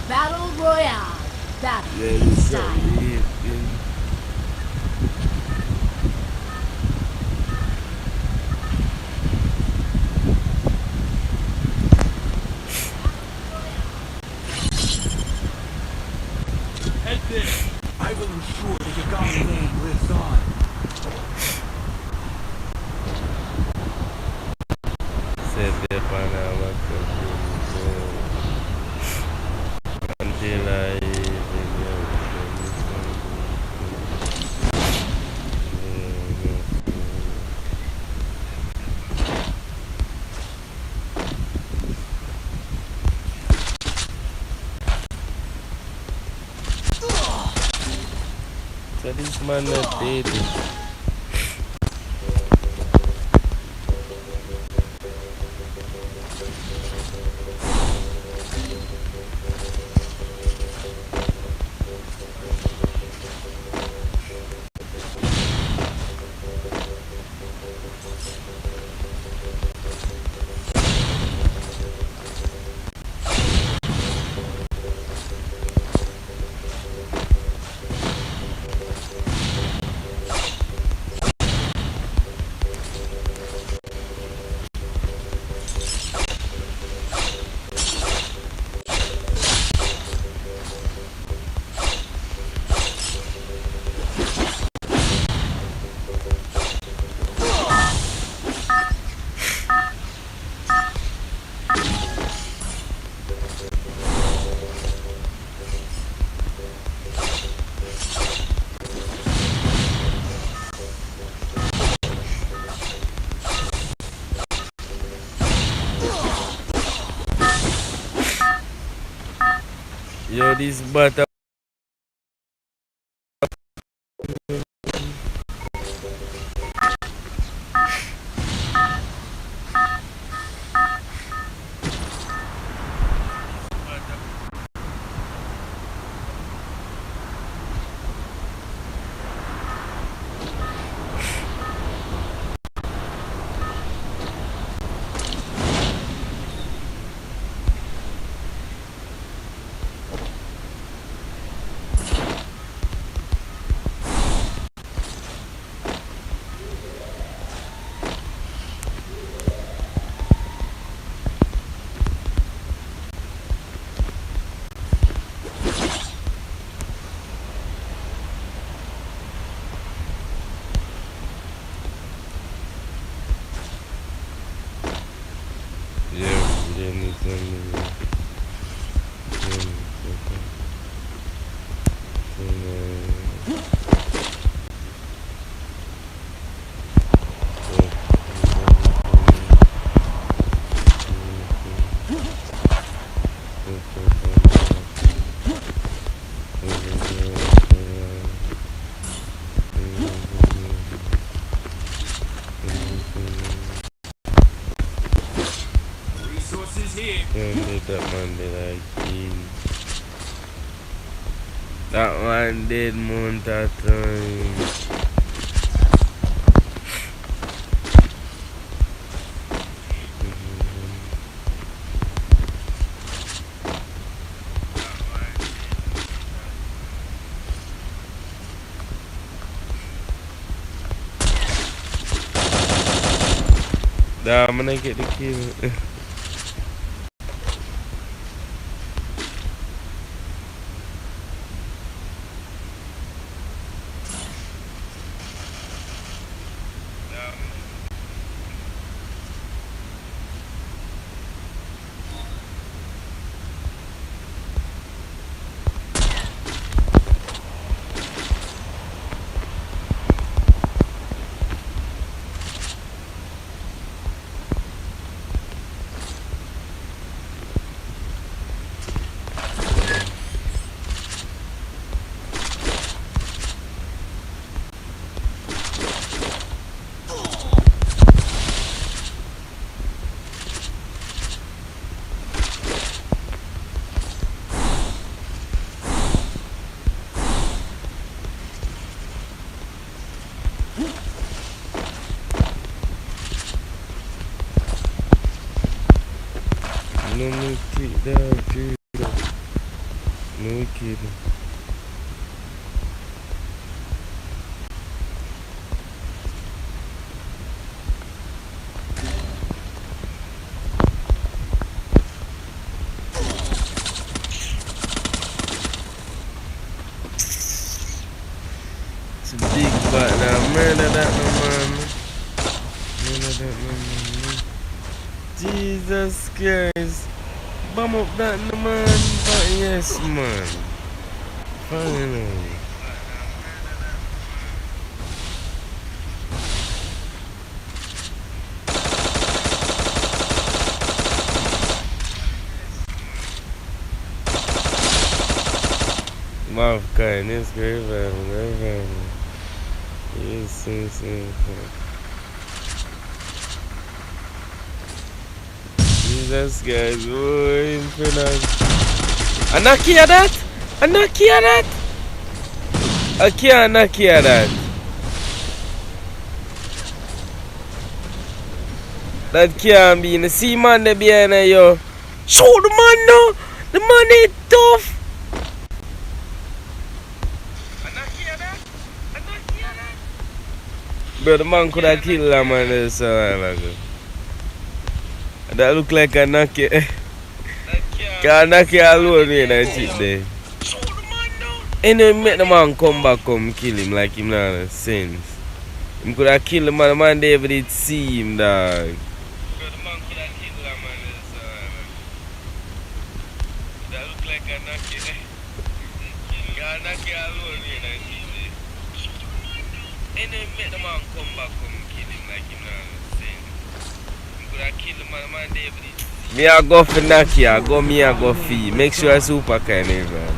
[SPEAKER 4] Battle Royale. Battle
[SPEAKER 1] Yeah, this
[SPEAKER 4] style.
[SPEAKER 1] is
[SPEAKER 2] Head there. I will ensure the Yagami name lives on.
[SPEAKER 1] set there for now. Until I so this man not dead. Yo, this butter. That man did that man did month at time. Nah, I'm gonna get the kill. No me kidding, dude. No kidding. It's a big butt now. Murder that no man. Murder that no man. Jesus Christ. Bum up that no man. But yes man. Finally. Mouth cutting this great family. Yes, soon. Jesus guys, boy, infinite. Anaki at that? Anaki at that? I can't Anaki at that. That can't be. The see man they behind you. Show the man now. The man is tough. Bro, the man could have killed that man this a while ago. That look like a Naki. Can Naki alone in that shit there. And then make the man come back, come kill him like him not a sense. Him could have killed the man David did see him, dog. Bro, the man could have killed that man this a while ago. That look like a Naki. Can Naki alone in that shit there. And then make the man come back, come kill him like him not a sense. Him could have killed the man David did see him. Me I go for Naki, I go fee. Make sure I super kind of man.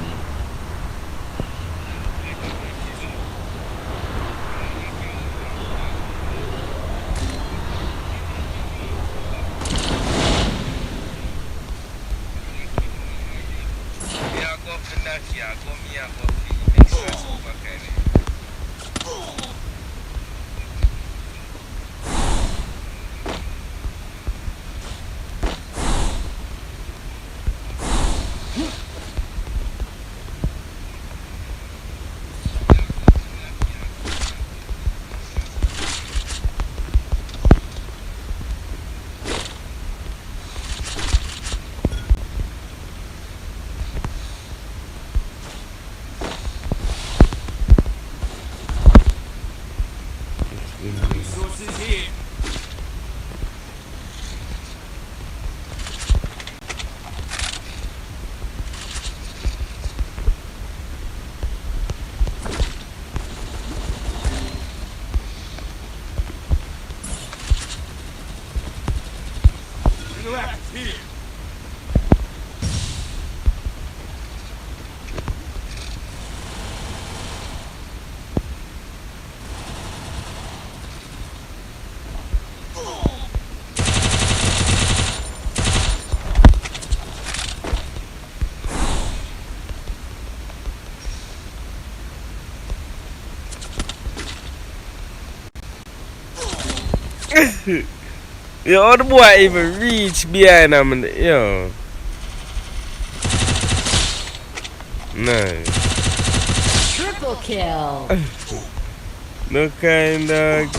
[SPEAKER 1] Yo, how the boy even reach behind him? Yo. Nice.
[SPEAKER 4] Triple kill.
[SPEAKER 1] No kind dog.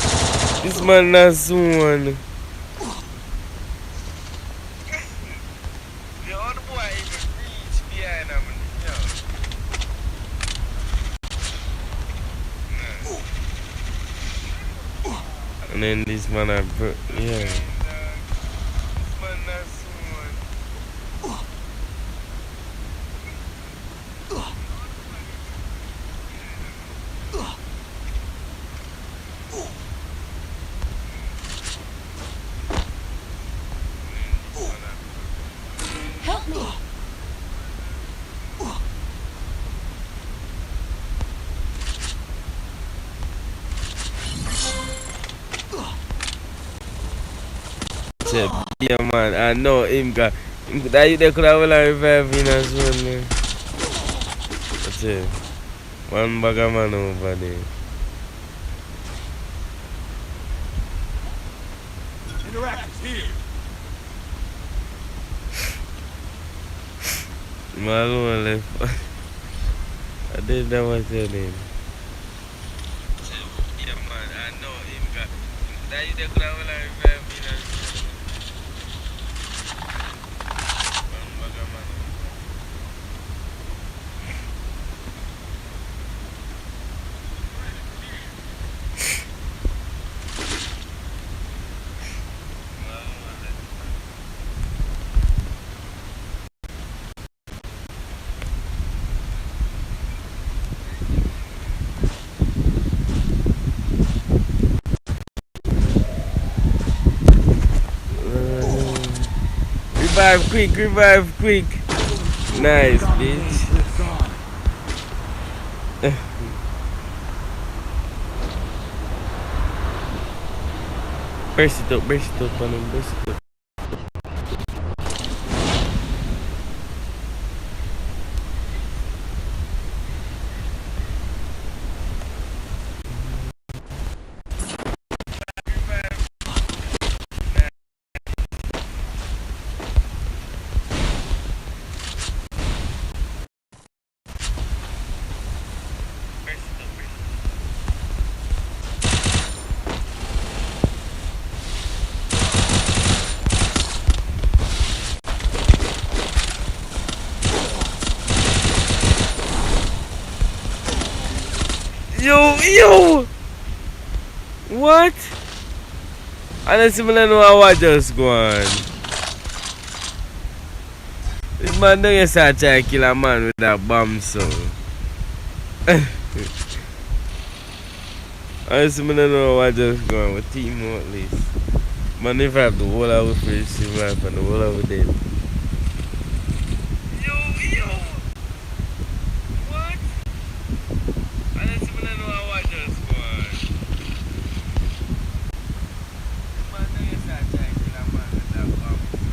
[SPEAKER 1] This man not soon. Yo, how the boy even reach behind him? Yo. Nice. And then this man I put, yeah. This man not soon.
[SPEAKER 4] Help me.
[SPEAKER 1] Yeah, man, I know him got that you could have revive in as well, man. That's it. One bag of man over there. Malone left. I didn't know what's your name. Yeah, man, I know him got that you could have revive in as well. One bag of man. Revive quick. Nice, bitch. Burst it up, on him, burst it up. Yo! What? I don't even know how I just go on. This man don't start trying to kill a man with that bomb, so. I don't even know how I just go on with team at least. Man, if I have the whole of the fish, survive and the whole of the dead. Yo! What? I don't even know how I just go on. Man, don't start trying to kill a man with that bomb, so.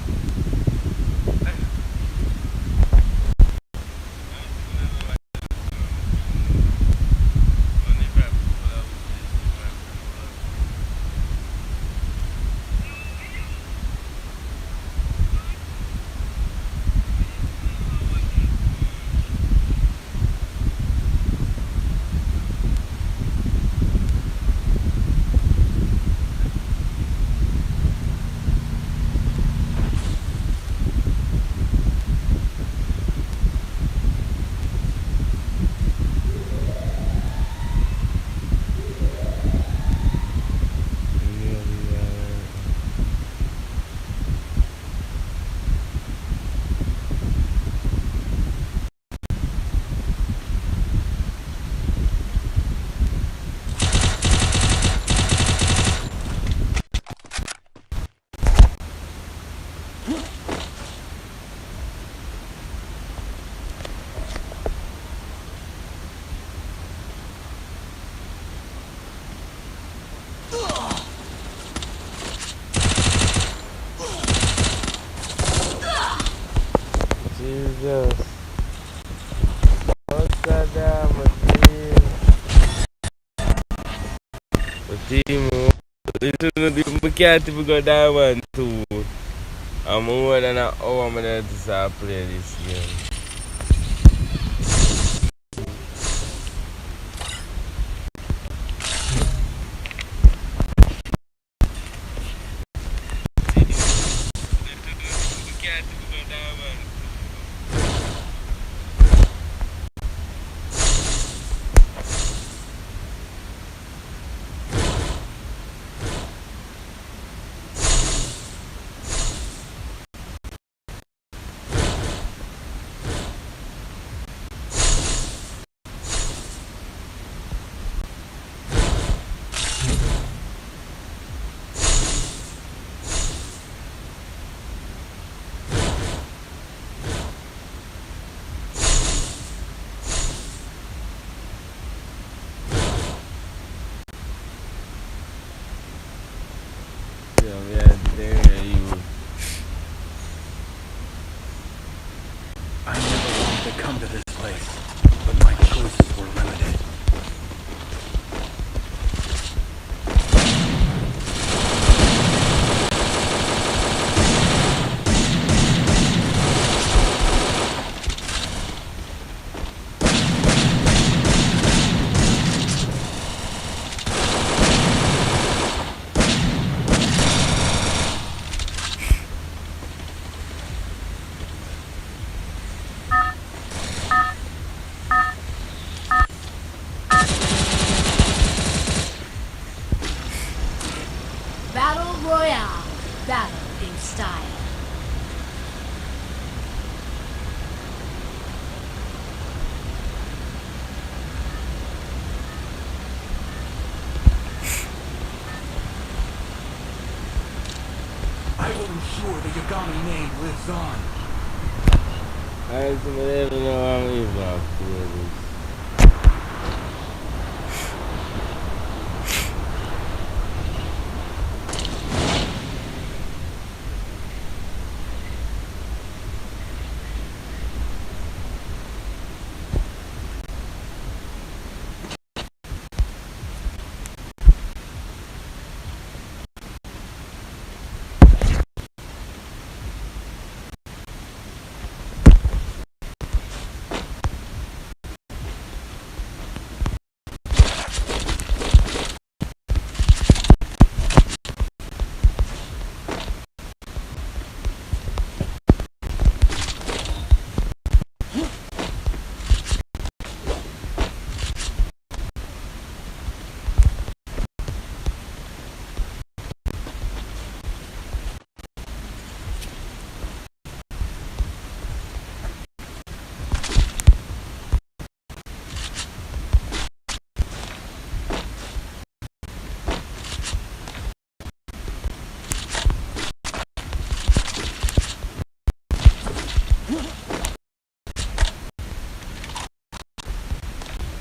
[SPEAKER 1] Jesus. What's that damn team? The team Listen, we can't even go Diamond 2. I'm more than an hour I'm there to start play this game. Yeah, there you.
[SPEAKER 2] I never wanted to come to this place, but my choices were limited.
[SPEAKER 4] Battle Royale. Battle in style.
[SPEAKER 2] I will ensure the Yagami name lives on.
[SPEAKER 1] I don't know how many about this.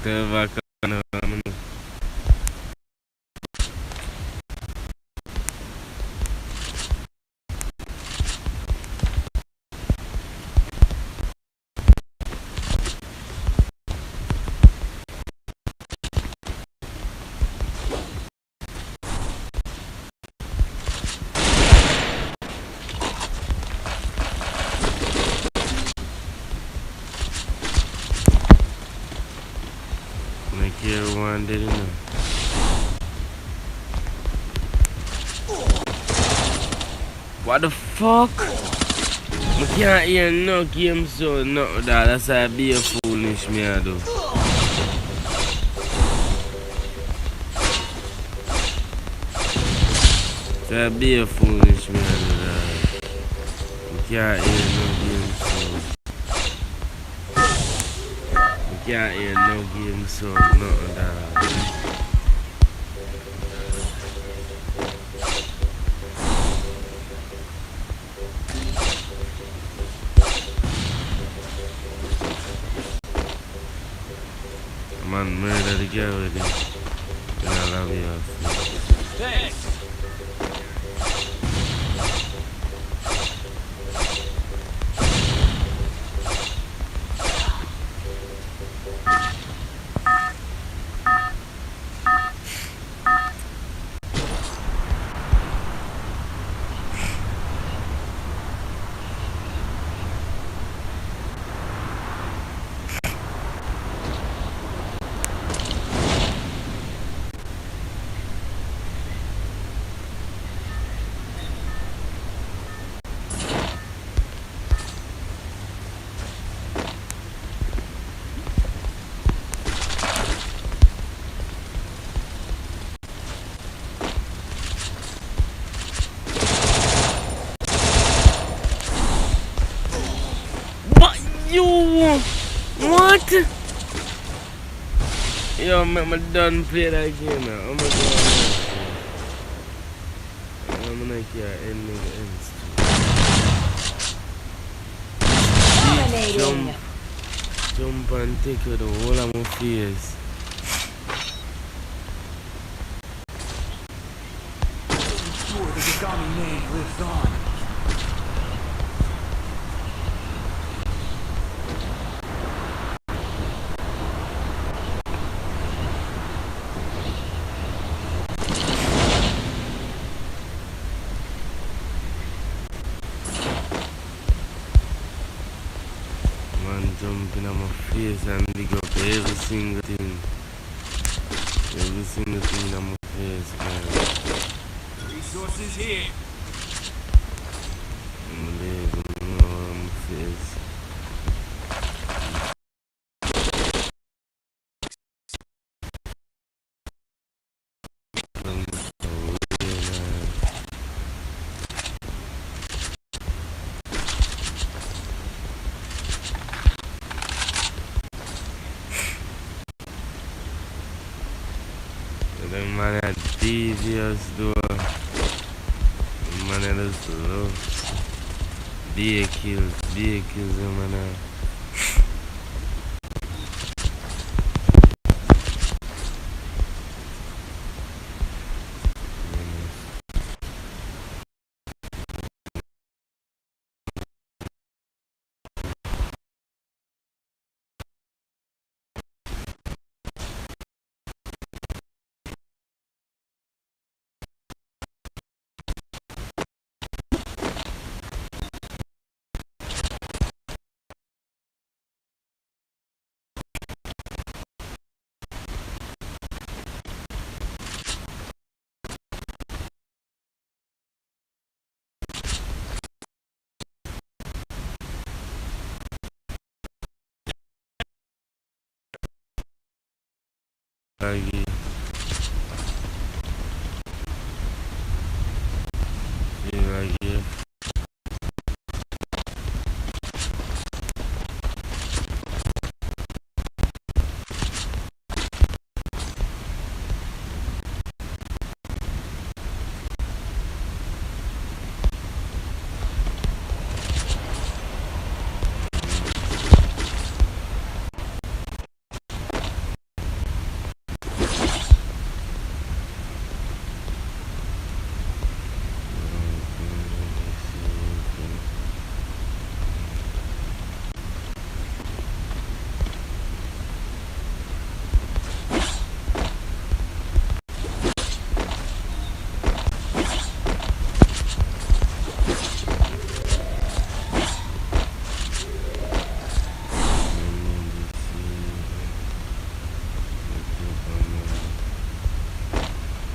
[SPEAKER 1] Bacana, mano. Make everyone didn't know. What the fuck? I can't hear no game so no that's a be a foolish me I do. That be a foolish me I do that. I can't hear no game so. I can't hear no game so no that. Man, murder the girl with it. And I love you.
[SPEAKER 2] Thanks.
[SPEAKER 1] Yo, make me done play that game now. I'm gonna go on. I'm gonna care ending ends.
[SPEAKER 4] Dominating.
[SPEAKER 1] Jump and take you the whole of my face.
[SPEAKER 2] Ensure the Yagami name lives on.
[SPEAKER 1] Man jumping on my face and dig up every single thing. Every single thing on my face, man.
[SPEAKER 2] Resources here.
[SPEAKER 1] I'm leaving on my face. From away, man. The man are devious though. The man are just love. Day kills the man are. Lagi. Lagi.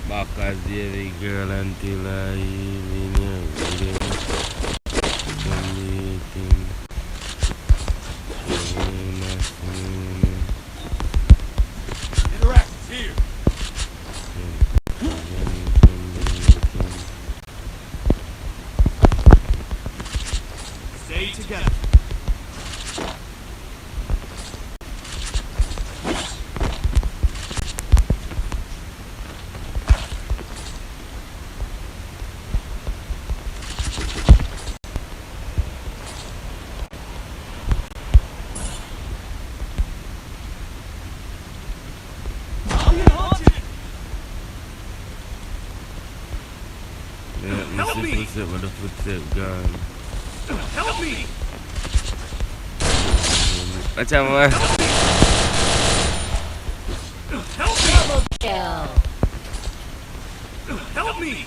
[SPEAKER 1] Back as the girl until I leave you.
[SPEAKER 2] Interact here. Stay together.
[SPEAKER 1] Help me! With the footstep gone.
[SPEAKER 2] Help me!
[SPEAKER 1] Watch out, man.
[SPEAKER 2] Help me!
[SPEAKER 4] Kill.
[SPEAKER 2] Help me!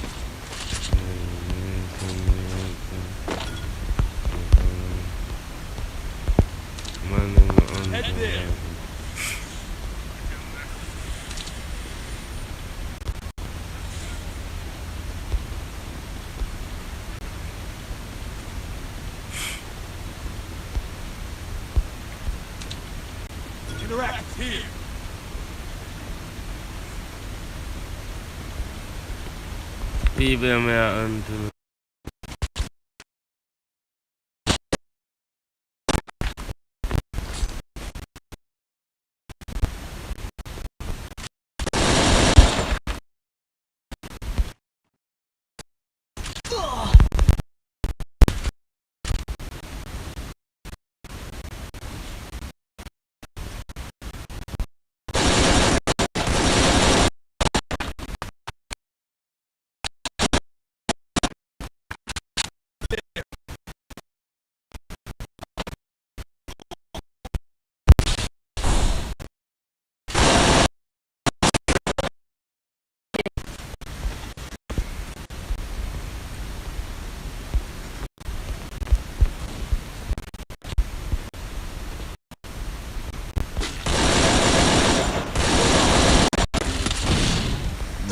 [SPEAKER 2] Head there. Interact here.
[SPEAKER 1] People may until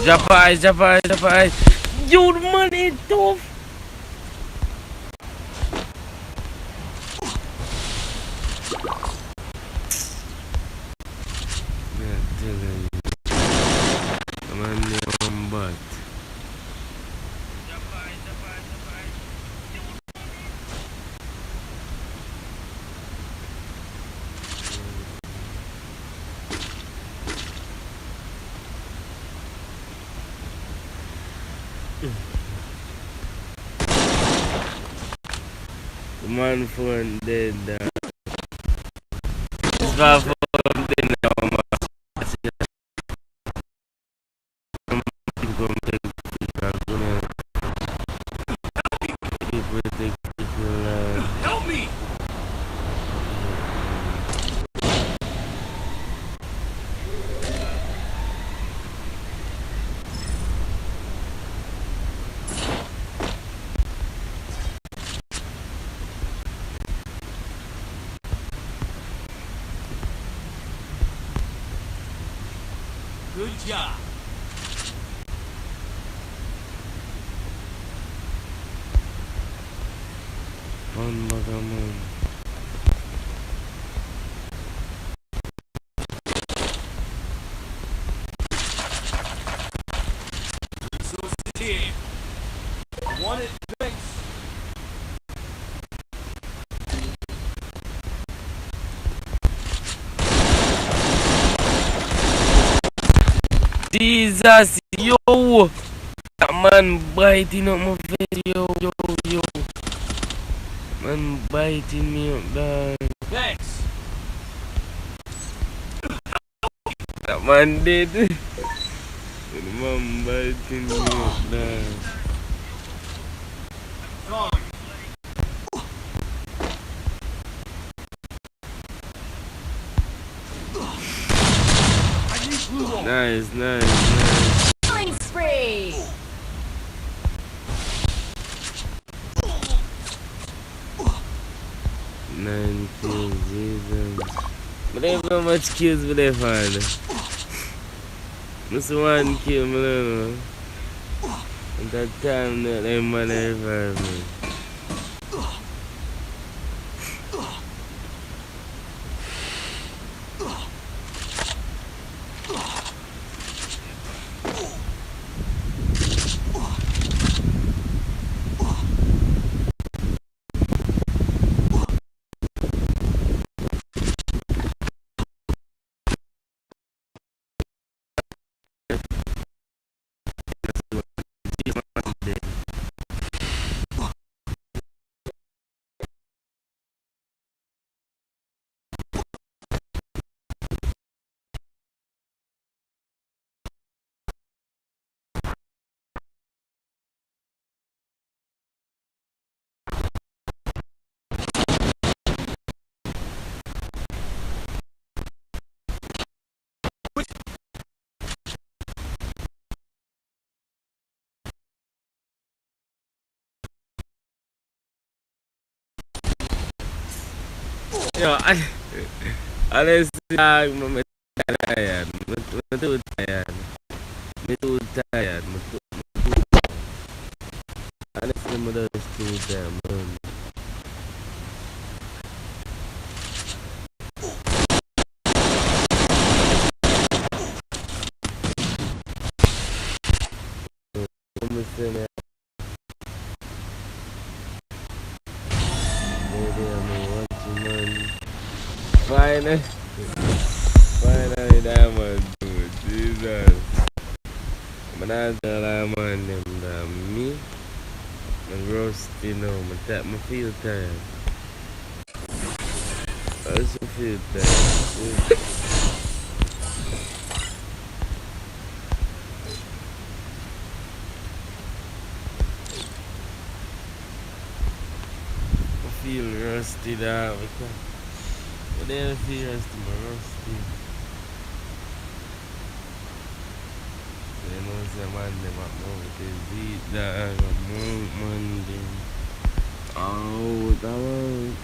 [SPEAKER 1] Drop eyes, drop eyes, drop eyes. Yo, the money is tough. Yeah, telling you. I'm on the butt. The man phone dead. It's my phone dead now. I'm gonna take picture. I'm gonna people take picture.
[SPEAKER 2] Help me! Good job.
[SPEAKER 1] One bagaman.
[SPEAKER 2] Resources here. Want it, thanks.
[SPEAKER 1] Jesus, yo! That man biting up my face, yo. Man biting me up, dog.
[SPEAKER 2] Thanks.
[SPEAKER 1] That man dead. The man biting me up, dog.
[SPEAKER 2] Gone. I need blue on.
[SPEAKER 1] Nice.
[SPEAKER 4] Killing spree!
[SPEAKER 1] Nine kills, Jesus. But they have how much kills with their father. Just one kill, man. And that time that they man revive me. Yo, honestly, I'm tired. I'm too tired. I'm too tired. Honestly, my dog is too damn man. Let me see, man. Maybe I'm watching, man. Finally, that man, dude. Jesus. But I tell that man, them, that me, I'm rusty now. I feel tired. I also feel tired. I feel rusty now. But then I feel rusty, I'm rusty. You know, say man, them up now with the beat that I man, them. Oh, that one.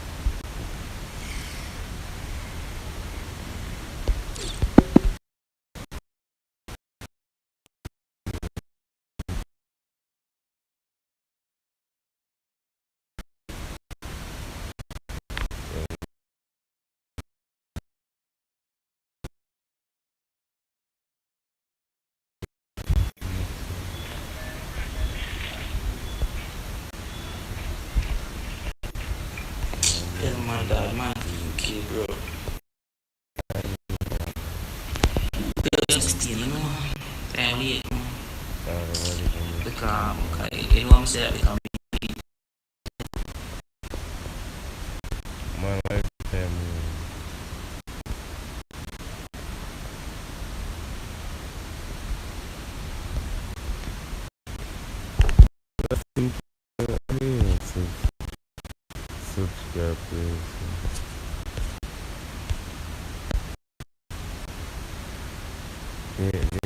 [SPEAKER 2] dad, man, UK, bro. Just still, you know. Time wait, man. Because, you know what I'm saying? Because
[SPEAKER 1] My life family. Subscribe, please. Yeah,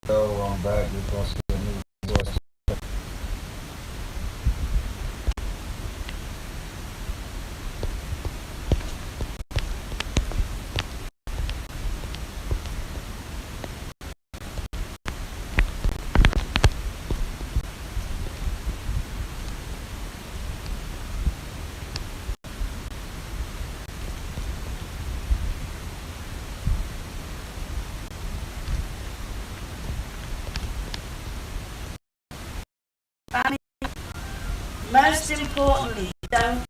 [SPEAKER 7] So I'm back. We're going to see a new voice.
[SPEAKER 4] Most importantly, don't